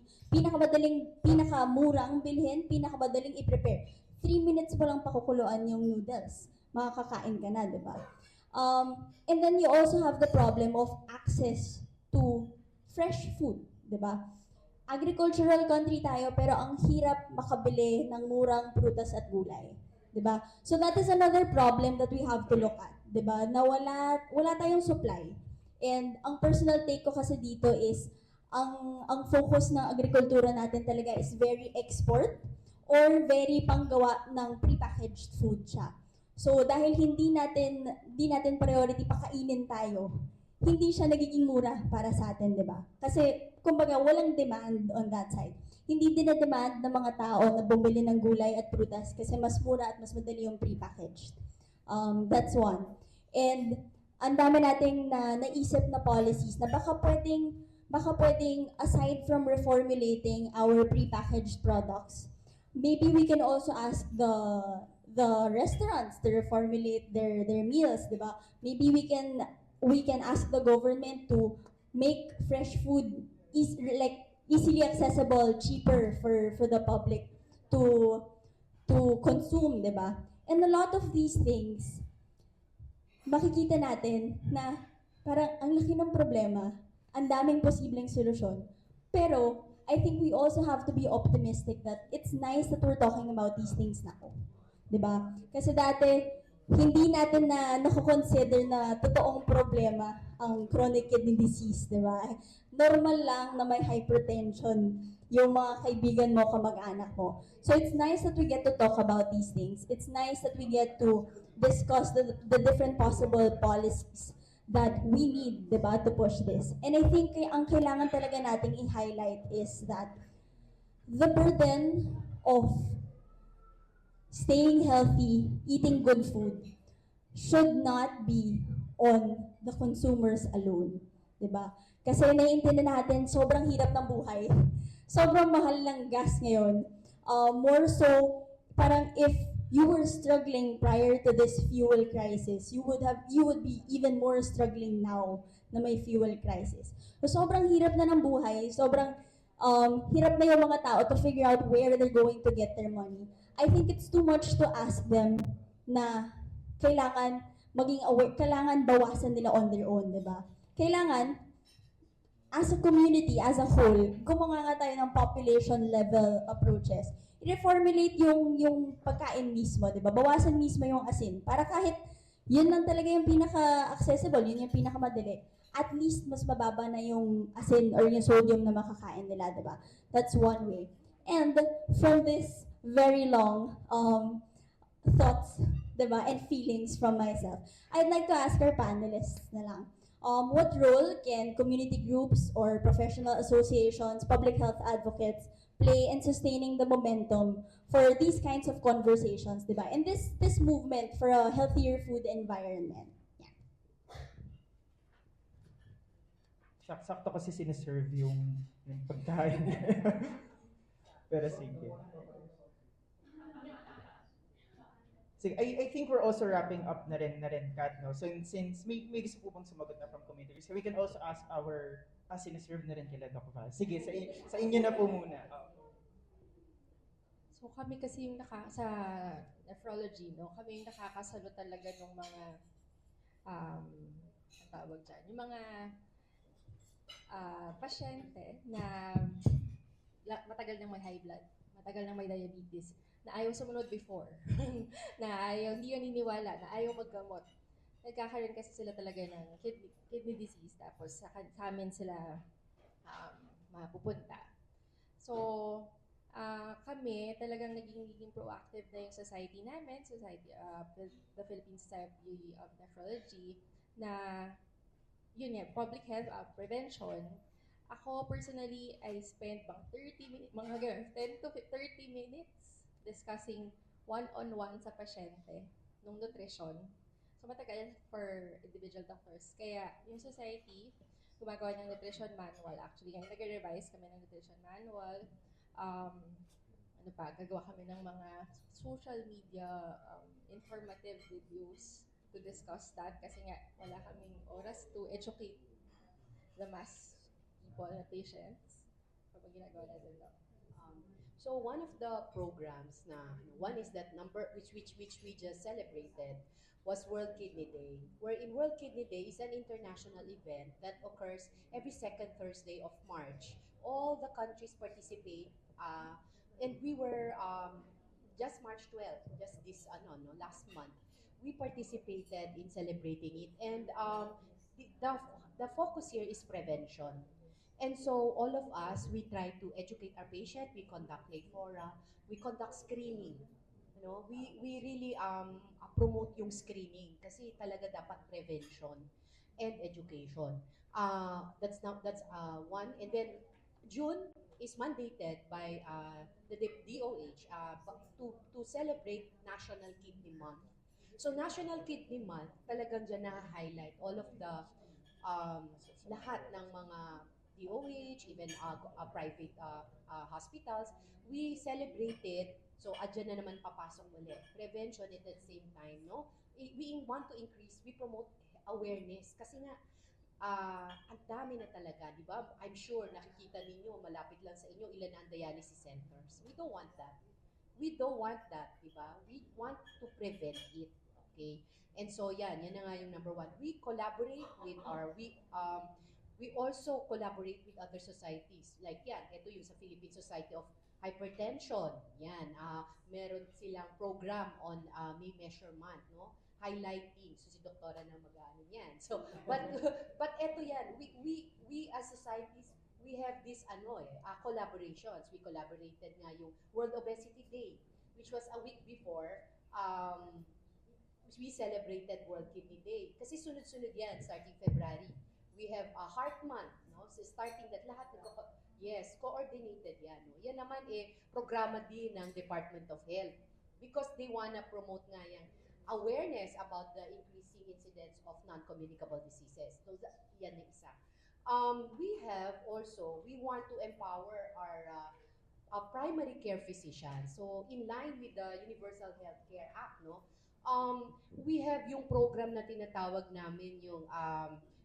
pinakamurang bilhin, pinakamadaling i-prepare. 3 minutes mo lang pakukuluan yung noodles. Makakakain ka na, 'di ba? And then you also have the problem of access to fresh food, 'di ba? Agricultural country tayo pero ang hirap makabili ng murang prutas at gulay, 'di ba? So that is another problem that we have to look at. 'Di ba? Na wala tayong supply. And ang personal take ko kasi dito is ang focus ng agrikultura natin talaga is very export or very panggawa ng prepackaged food siya. So dahil hindi natin priority pakainin tayo, hindi siya nagiging mura para sa atin, 'di ba? Kasi kumbaga walang demand on that side. Hindi dinademand ng mga tao na bumili ng gulay at prutas kasi mas mura at mas madali yung prepackaged. That's one. And ang dami nating naisip na policies na baka pwedeng aside from reformulating our prepackaged products, maybe we can also ask the restaurants to reformulate their meals, di ba? Maybe we can ask the government to make fresh food easily accessible, cheaper for the public to consume, di ba? And a lot of these things, makikita natin na parang ang laki ng problema, ang daming posibleng solusyon. Pero I think we also have to be optimistic that it's nice that we're talking about these things now. 'Di ba? Kasi dati hindi natin na nako-consider na totoong problema ang chronic kidney disease, 'di ba? Normal lang na may hypertension yung mga kaibigan mo, kamag-anak mo. So it's nice that we get to talk about these things. It's nice that we get to discuss the different possible policies that we need, diba, to push this. And I think ang kailangan talaga nating i-highlight is that the burden of staying healthy, eating good food, should not be on the consumers alone, diba? Kasi naiintindihan natin, sobrang hirap ng buhay. Sobrang mahal ng gas ngayon. More so, parang if you were struggling prior to this fuel crisis, you would be even more struggling now na may fuel crisis. So sobrang hirap na ng buhay, sobrang hirap na yung mga tao to figure out where they're going to get their money. I think it's too much to ask them na kailangan maging aware, kailangan bawasan nila on their own, di ba? Kailangan, as a community, as a whole, gumawa nga tayo ng population level approaches. I-reformulate yung pagkain mismo, di ba? Bawasan mismo yung asin. Para kahit yun lang talaga yung pinaka-accessible, yun yung pinaka-madali. At least mas mababa na yung asin or yung sodium na makakain nila, di ba? That's one way. And from this very long thoughts, diba, and feelings from myself. I'd like to ask our panelists na lang. What role can community groups or professional associations, public health advocates play in sustaining the momentum for these kinds of conversations, diba? And this movement for a healthier food environment. Sakto kasi siniserve yung pagkain. Pero sige. Sige, I think we're also wrapping up na rin, Kat, no? So, since may gusto po bang sumagot na from community, so we can also ask siniserve na rin kila Doc Val. Sige, sa inyo na po muna. So kami kasi yung sa nephrology, no? Kami yung nakakasalo talaga ng mga ang tawag dyan, yung mga pasyente na matagal nang may high blood, matagal nang may diabetes, na ayaw sumunod before, na ayaw, hindi naniniwala, na ayaw maggamot. Nagkakaroon kasi sila talaga ng kidney disease, tapos sa amin sila mapupunta. So, kami talagang naging proactive na yung society namin, the Philippine Society of Nephrology, na yun yan, public health prevention. Ako personally, I spent mga 10 to 30 minutes discussing one-on-one sa pasyente nung nutrition. So matagal for individual doctors. Kaya yung society, gumagawa ng nutrition manual. Actually, ngayon nag-revise kami ng nutrition manual. Gagawa kami ng mga social media informative videos to discuss that kasi nga wala kaming oras to educate the mass people, the patients. Kapag ginagawa natin daw. So one of the programs one is that which we just celebrated was World Kidney Day. Wherein World Kidney Day is an international event that occurs every second Thursday of March. All the countries participate, and we were just March 12, just this last month. We participated in celebrating it, and the focus here is prevention. And so all of us, we try to educate our patient, we conduct lay fora, we conduct screening. We really promote yung screening kasi talaga dapat prevention and education. That's one. And then June is mandated by the DOH to celebrate National Kidney Month. So National Kidney Month, talagang dyan na-highlight all of the lahat ng mga DOH, even private hospitals, we celebrated. So, adyan na naman papasok ulit. Prevention at the same time, no? We want to increase, we promote awareness. Kasi nga, ang dami na talaga, di ba? I'm sure nakikita ninyo, malapit lang sa inyo, ilan na ang dialysis centers. We don't want that. We don't want that, di ba? We want to prevent it, okay? And so, yan na nga yung number one. We collaborate with we also collaborate with other societies. Like yan, ito yung sa Philippine Society of Hypertension. Yan, meron silang program on may measurement, no? Highlighting. So si doktora na mag-ano yan. So, but ito yan, we as societies, we have this collaborations. We collaborated nga yung World Obesity Day, which was a week before, we celebrated World Kidney Day. Kasi sunod-sunod yan, starting February. We have a Heart Month, no? So starting that lahat coordinated yan. No? Yan naman programa din ng Department of Health because they wanna promote nga yung awareness about the increasing incidence of non-communicable diseases. So yan yung isa. We want to empower our primary care physicians. So in line with the Universal Healthcare Act, no? We have yung program na tinatawag namin yung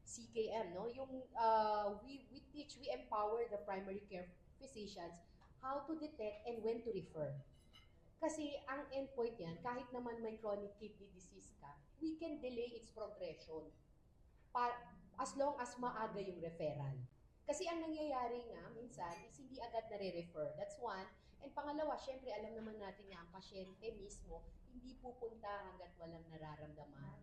CKM, no? Yung we empower the primary care physicians how to detect and when to refer. Kasi ang endpoint yan, kahit naman may chronic kidney disease ka, we can delay its progression as long as maaga yung referral. Kasi ang nangyayari nga minsan is hindi agad nare-refer. That's one. And pangalawa, syempre alam naman natin na ang pasyente mismo hindi pupunta hanggat walang nararamdaman.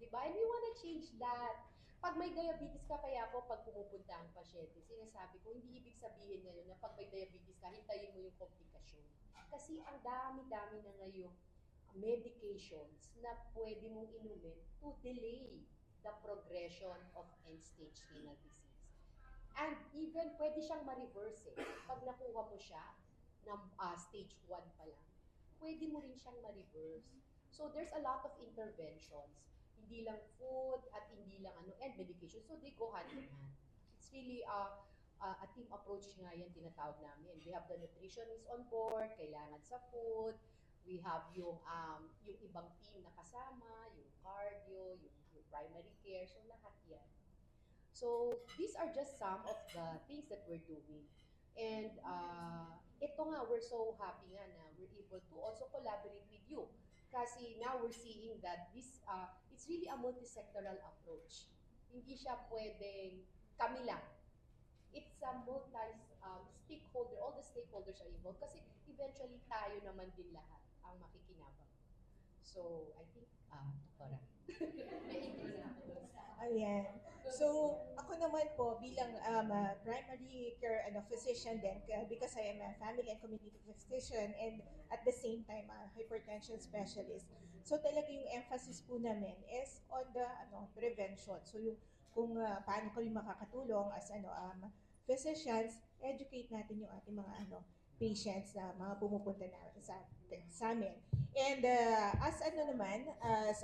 Diba? And we wanna change that. Pag may diabetes ka, kaya po pag pumupunta ang pasyente, sinasabi ko, hindi ibig sabihin ngayon na pag may diabetes ka, hintayin mo yung komplikasyon. Kasi ang dami-dami na ngayong medications na pwede mong inumin to delay the progression of end-stage renal disease. And even pwede siyang ma-reverse eh. Pag nakuha mo siya ng stage 1 pa lang, pwede mo rin siyang ma-reverse. So there's a lot of interventions. Hindi lang food at hindi lang and medication. So they go hand in hand. It's really a team approach nga yan tinatawag namin. We have the nutritionist on board, kailangan sa food. We have yung ibang team na kasama, yung cardio, yung primary care, so lahat yan. So these are just some of the things that we're doing. And ito nga, we're so happy nga na we're able to also collaborate with you. Kasi now we're seeing that this it's really a multi-sectoral approach. Hindi siya pwedeng kami lang. It's a multi-stakeholder, all the stakeholders are involved kasi eventually tayo naman din lahat ang makikinabang. So, I think, Tora, may intro na ako doon. Ayan. So, ako naman po bilang primary care physician din, because I am a family and community physician and at the same time hypertension specialist. So, talaga yung emphasis po namin is on the prevention. So, yung kung paano kami makakatulong as physicians, educate natin yung ating mga patients na mga pumupunta na sa amin. And as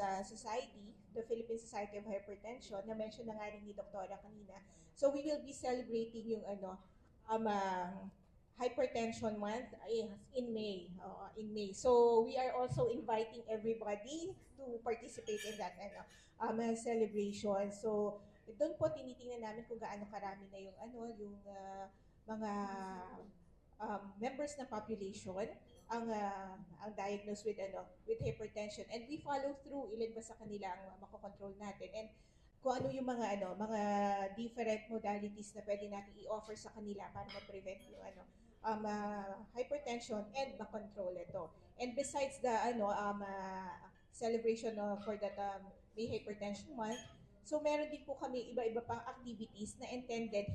a society, the Philippine Society of Hypertension, na-mention na nga rin ni Doktora kanina. So we will be celebrating yung Hypertension Month in May. So we are also inviting everybody to participate in that celebration. So doon po tinitingnan namin kung gaano karami na yung mga members ng population ang diagnosed with hypertension, and we follow through ilan ba sa kanila ang makokontrol natin, and kung ano yung mga different modalities na pwede natin i-offer sa kanila para ma-prevent yung hypertension and ma-control ito. And besides the celebration for that May Hypertension Month, so meron din po kami iba-iba pang activities na intended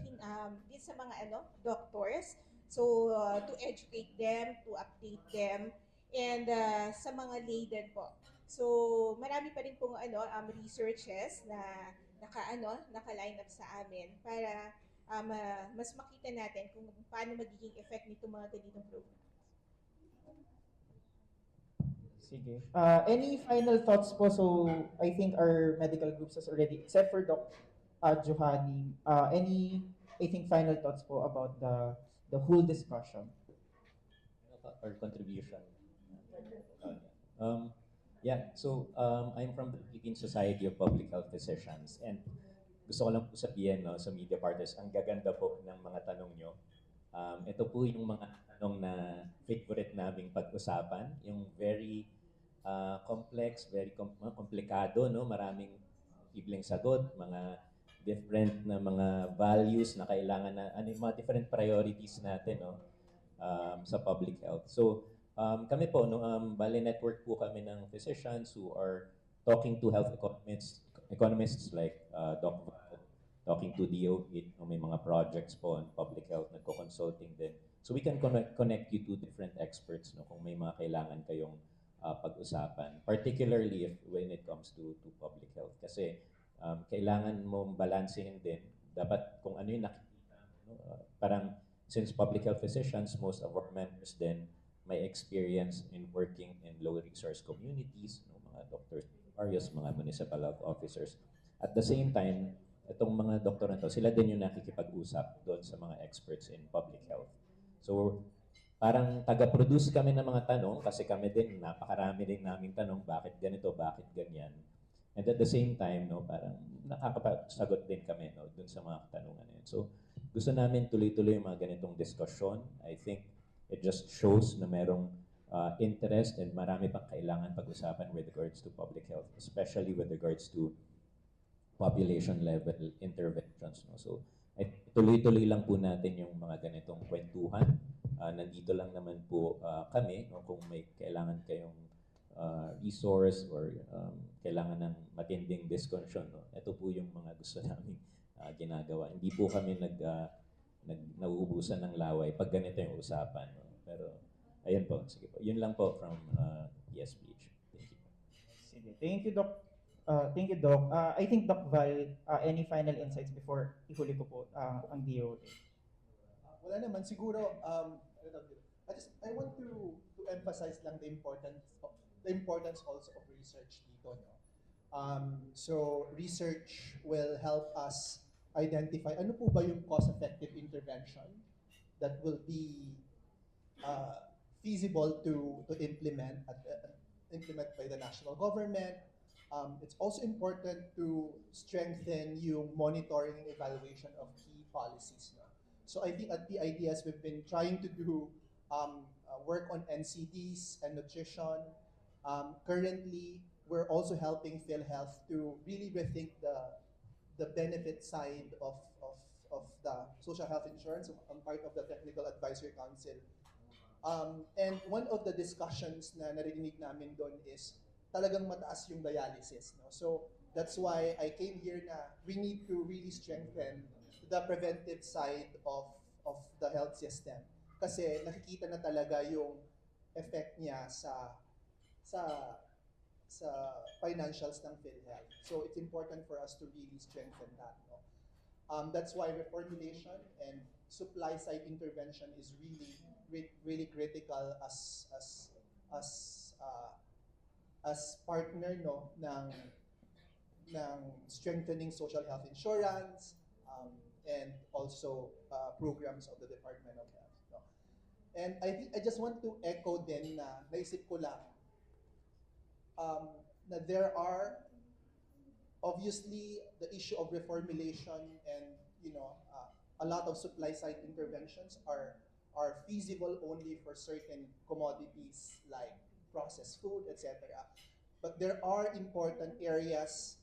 din sa mga doctors. So, to educate them, to update them, and sa mga lay din po. So, marami pa rin pong researches na naka-line up sa amin para mas makita natin kung paano magiging effect nito mga ganitong program. Sige. Any final thoughts po? So, I think our medical groups has already, except for Doc Johanny, any, I think, final thoughts po about the whole discussion? Or contribution. So I'm from the Philippine Society of Public Health Physicians, and gusto ko lang po sabihin sa media partners, ang gaganda po ng mga tanong nyo. Ito po yung mga tanong na favorite naming pag-usapan, yung very complex, very komplikado, maraming ibling sagot, mga different na mga values na kailangan na mga different priorities natin sa public health. So kami po Bale Network po kami ng physicians who are talking to health economists like Doc Val, talking to DOH, may mga projects po on public health, nagko-consulting din. So we can connect you to different experts kung may mga kailangan kayong pag-usapan, particularly when it comes to public health, kasi kailangan mong balansehin din. Dapat kung ano yung nakikita. Parang since public health physicians, most of our members then may experience in working in low-resource communities, mga doctors, various mga municipal health officers. At the same time, itong mga doktor na to, sila din yung nakikipag-usap doon sa mga experts in public health. So parang taga-produce kami ng mga tanong kasi kami din, napakarami din namin tanong, bakit ganito, bakit ganyan. And at the same time, parang nakakasagot din kami dun sa mga katanungan na yun. So, gusto namin tuloy-tuloy yung mga ganitong discussion. I think it just shows na merong interest and marami pang kailangan pag-usapan with regards to public health, especially with regards to population level interventions. So, tuloy-tuloy lang po natin yung mga ganitong kwentuhan. Nandito lang naman po kami kung may kailangan kayong resource or kailangan ng matinding discussion. Ito po yung mga gusto namin ginagawa. Hindi po kami nauubusan ng laway pag ganito yung usapan. Pero ayun po, sige po. Yun lang po from PSPH. Sige. Thank you, Doc. Thank you, Doc. I think, Doc Val, any final insights before ihuli ko po ang DOA? Wala naman siguro I want to emphasize lang the importance also of research dito, no. So research will help us identify ano po ba yung cost-effective intervention that will be feasible to implement by the national government. It's also important to strengthen yung monitoring and evaluation of key policies. No? So I think at PIDS we've been trying to do work on NCDs and nutrition. Currently, we're also helping PhilHealth to really rethink the benefit side of the social health insurance. I'm part of the Technical Advisory Council. And one of the discussions na narinig namin doon is talagang mataas yung dialysis. No? So that's why I came here na we need to really strengthen the preventive side of the health system. Kasi nakikita na talaga yung effect niya sa financials ng PhilHealth. So it's important for us to really strengthen that. No? That's why reformulation and supply side intervention is really critical as partner, no, ng strengthening social health insurance and also programs of the Department of Health. No? And I think I just want to echo din na naisip ko lang na there are obviously the issue of reformulation and a lot of supply side interventions are feasible only for certain commodities like processed food, etc. But there are important areas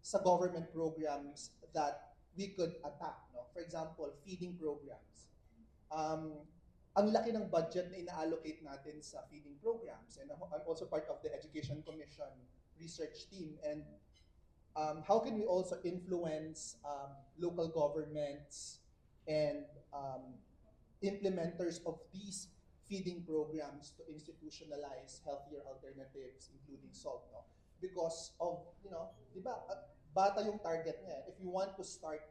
sa government programs that we could attack. No? For example, feeding programs. Ang laki ng budget na ina-allocate natin sa feeding programs. And I'm also part of the Education Commission research team. And how can we also influence local governments and implementers of these feeding programs to institutionalize healthier alternatives, including salt, no? Because of, di ba, bata yung target niya. If you want to start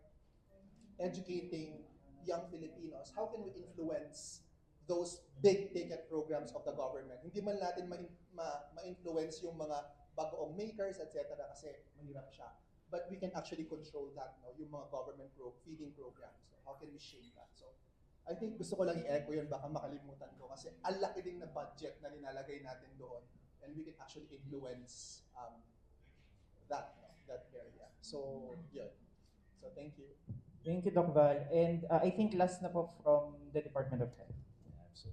educating young Filipinos, how can we influence those big ticket programs of the government? Hindi man natin ma-influence yung mga bagoong makers, etc. kasi mahirap siya. But we can actually control that, no? Yung mga government feeding programs. So how can we shape that? So I think gusto ko lang i-echo yun, baka makalimutan ko kasi ang laki din na budget na nilalagay natin doon and we can actually influence that area. So yun. So thank you. Thank you, Doc Val. And I think last na po from the Department of Health. So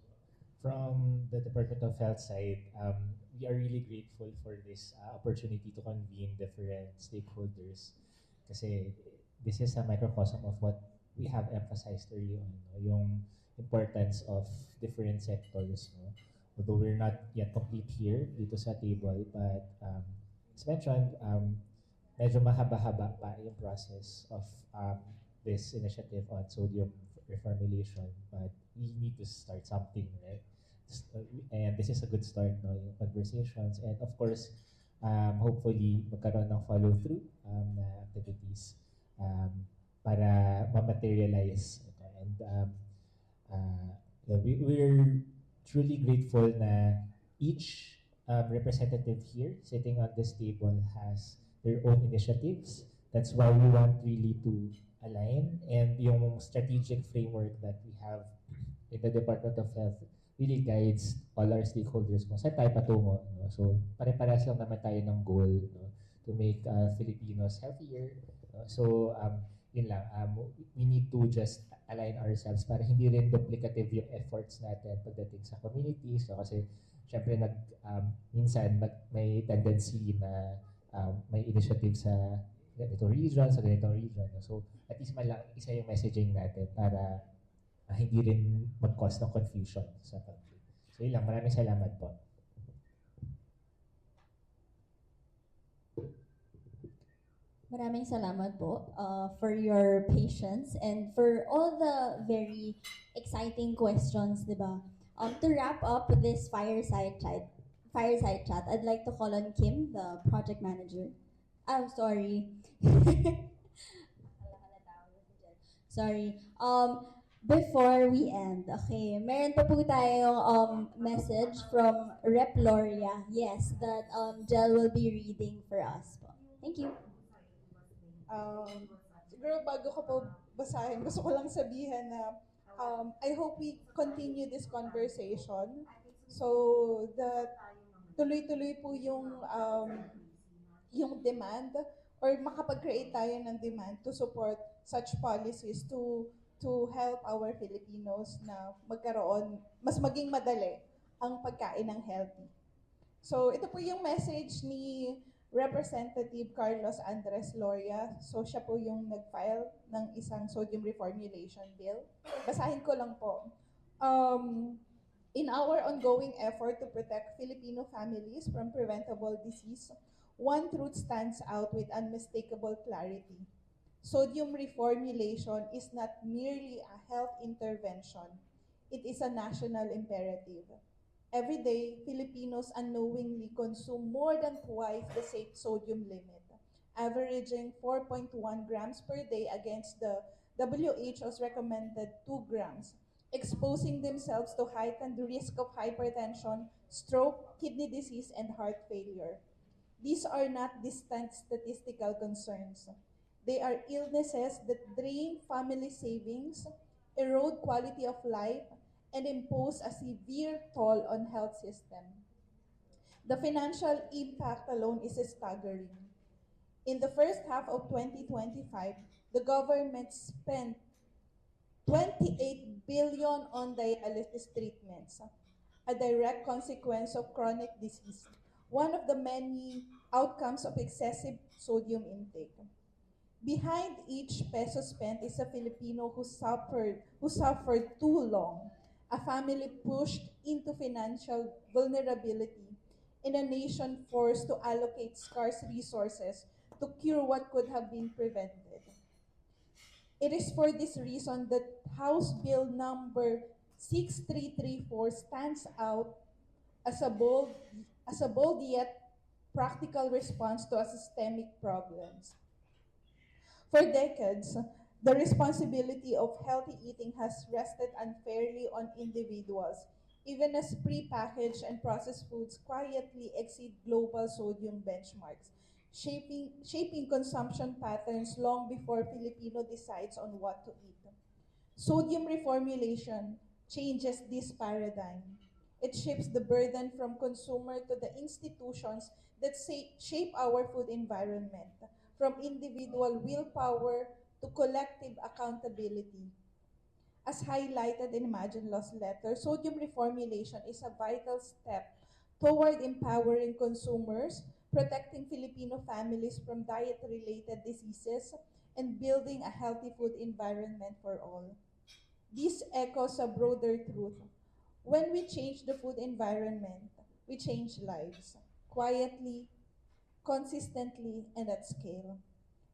from the Department of Health side, we are really grateful for this opportunity to convene different stakeholders kasi this is a microcosm of what we have emphasized early on, no? Yung importance of different sectors. No? Although we're not yet complete here dito sa table, but as mentioned, medyo mahaba-haba pa yung process of this initiative on sodium reformulation, but we need to start something, right? And this is a good start, no, yung conversations, and of course, hopefully magkaroon ng follow-through na activities para ma-materialize. And we're truly grateful na each representative here sitting on this table has their own initiatives. That's why we want really to align, and yung strategic framework that we have in the Department of Health really guides all our stakeholders kung saan tayo patungo. No? So pare-parehas lang naman tayo ng goal, no? To make Filipinos healthier. No? So yun lang, we need to just align ourselves para hindi rin duplicative yung efforts natin pagdating sa community. So kasi syempre minsan may tendency na may initiative sa ganitong region, sa ganitong region. So, at least man lang, isa yung messaging natin para hindi rin mag-cause ng confusion sa country. So, yun lang. Maraming salamat po. Maraming salamat po for your patience and for all the very exciting questions, di ba? To wrap up this fireside fireside chat, I'd like to call on Kim, the project manager. I'm sorry. Sorry. Before we end, okay, meron pa po tayong message from Rep Loria. Yes, that Jel will be reading for us po. Thank you. Siguro bago ko po basahin, gusto ko lang sabihin na I hope we continue this conversation so that tuloy-tuloy po yung demand or makapag-create tayo ng demand to support such policies to help our Filipinos na mas maging madali ang pagkain ng healthy. So ito po yung message ni Representative Carlos Andres Loria. So siya po yung nag-file ng isang sodium reformulation bill. Basahin ko lang po. In our ongoing effort to protect Filipino families from preventable disease, one truth stands out with unmistakable clarity. Sodium reformulation is not merely a health intervention. It is a national imperative. Every day, Filipinos unknowingly consume more than twice the safe sodium limit, averaging 4.1 grams per day against the WHO's recommended 2 grams, exposing themselves to heightened risk of hypertension, stroke, kidney disease, and heart failure. These are not distant statistical concerns. They are illnesses that drain family savings, erode quality of life, and impose a severe toll on health system. The financial impact alone is staggering. In the first half of 2025, the government spent 28 billion on dialysis treatments, a direct consequence of chronic disease, one of the many outcomes of excessive sodium intake. Behind each peso spent is a Filipino who suffered too long, a family pushed into financial vulnerability, and a nation forced to allocate scarce resources to cure what could have been prevented. It is for this reason that House Bill number 6334 stands out as a bold yet practical response to a systemic problems. For decades, the responsibility of healthy eating has rested unfairly on individuals, even as prepackaged and processed foods quietly exceed global sodium benchmarks, shaping consumption patterns long before Filipino decides on what to eat. Sodium reformulation changes this paradigm. It shifts the burden from consumer to the institutions that shape our food environment, from individual willpower to collective accountability. As highlighted in Imagine Lost letter, sodium reformulation is a vital step toward empowering consumers, protecting Filipino families from diet-related diseases, and building a healthy food environment for all. This echoes a broader truth. When we change the food environment, we change lives, quietly, consistently, and at scale.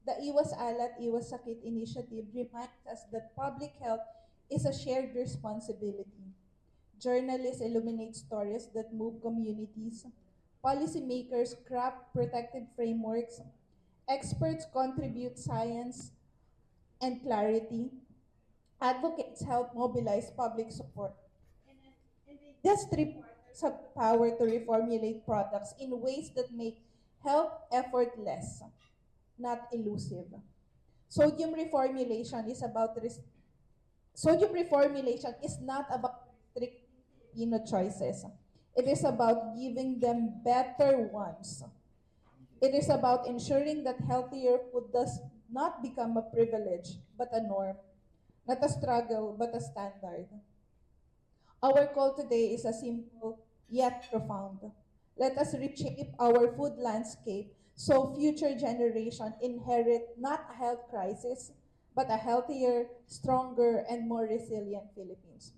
The Iwas Alat, Iwas Sakit initiative reminds us that public health is a shared responsibility. Journalists illuminate stories that move communities. Policymakers craft protective frameworks. Experts contribute science and clarity. Advocates help mobilize public support. Industry partners have the power to reformulate products in ways that make health effortless, not elusive. Sodium reformulation is about sodium reformulation is not about restricting Filipino choices. It is about giving them better ones. It is about ensuring that healthier food does not become a privilege, but a norm, not a struggle, but a standard. Our call today is a simple yet profound. Let us reshape our food landscape so future generations inherit not a health crisis, but a healthier, stronger, and more resilient Philippines.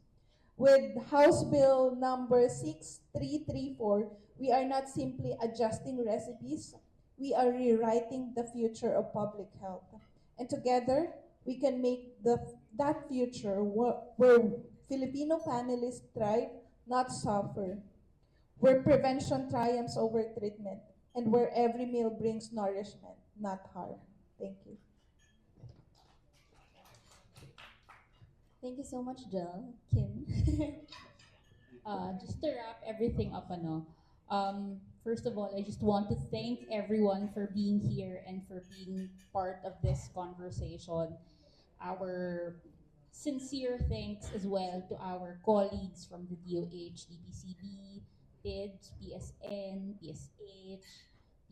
With House Bill number 6334, we are not simply adjusting recipes, we are rewriting the future of public health. And together, we can make that future where Filipino families thrive, not suffer, where prevention triumphs over treatment, and where every meal brings nourishment, not harm. Thank you. Thank you so much, Jill. Kim? Just to wrap everything up, first of all, I just want to thank everyone for being here and for being part of this conversation. Our sincere thanks as well to our colleagues from the DOH, DPCB, PIDS, PSN, PSH,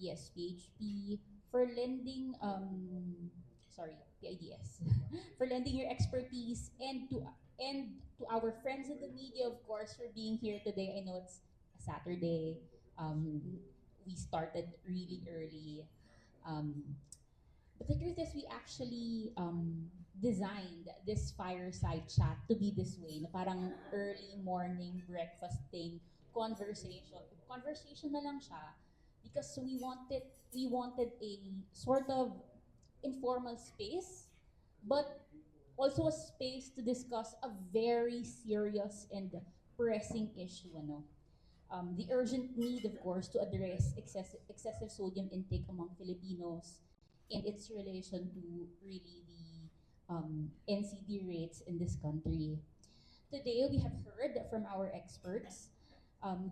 PSPHP for lending, PIDS, for lending your expertise and to our friends in the media, of course, for being here today. I know it's a Saturday. Um, we started really early. Um, but the truth is, we actually designed this fireside chat to be this way, na parang early morning breakfasting conversation. Conversation na lang siya because we wanted a sort of informal space, but also a space to discuss a very serious and pressing issue. The urgent need, of course, to address excessive sodium intake among Filipinos and its relation to really the NCD rates in this country. Today, we have heard from our experts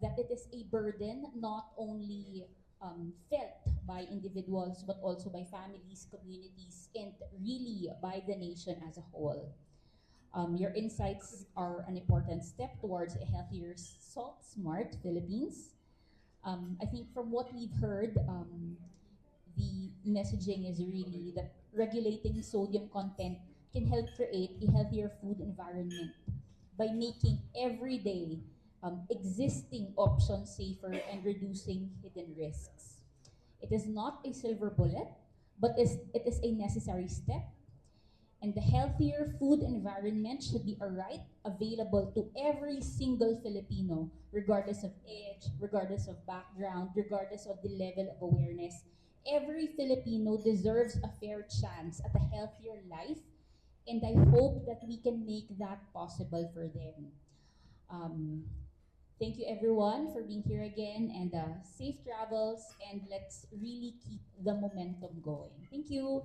that it is a burden not only felt by individuals but also by families, communities, and really by the nation as a whole. Your insights are an important step towards a healthier, salt smart Philippines. I think from what we've heard, the messaging is really that regulating sodium content can help create a healthier food environment by making everyday existing options safer and reducing hidden risks. It is not a silver bullet, but it is a necessary step, and the healthier food environment should be a right available to every single Filipino, regardless of age, regardless of background, regardless of the level of awareness. Every Filipino deserves a fair chance at a healthier life, and I hope that we can make that possible for them. Um, Thank you everyone for being here again, and safe travels, and let's really keep the momentum going. Thank you.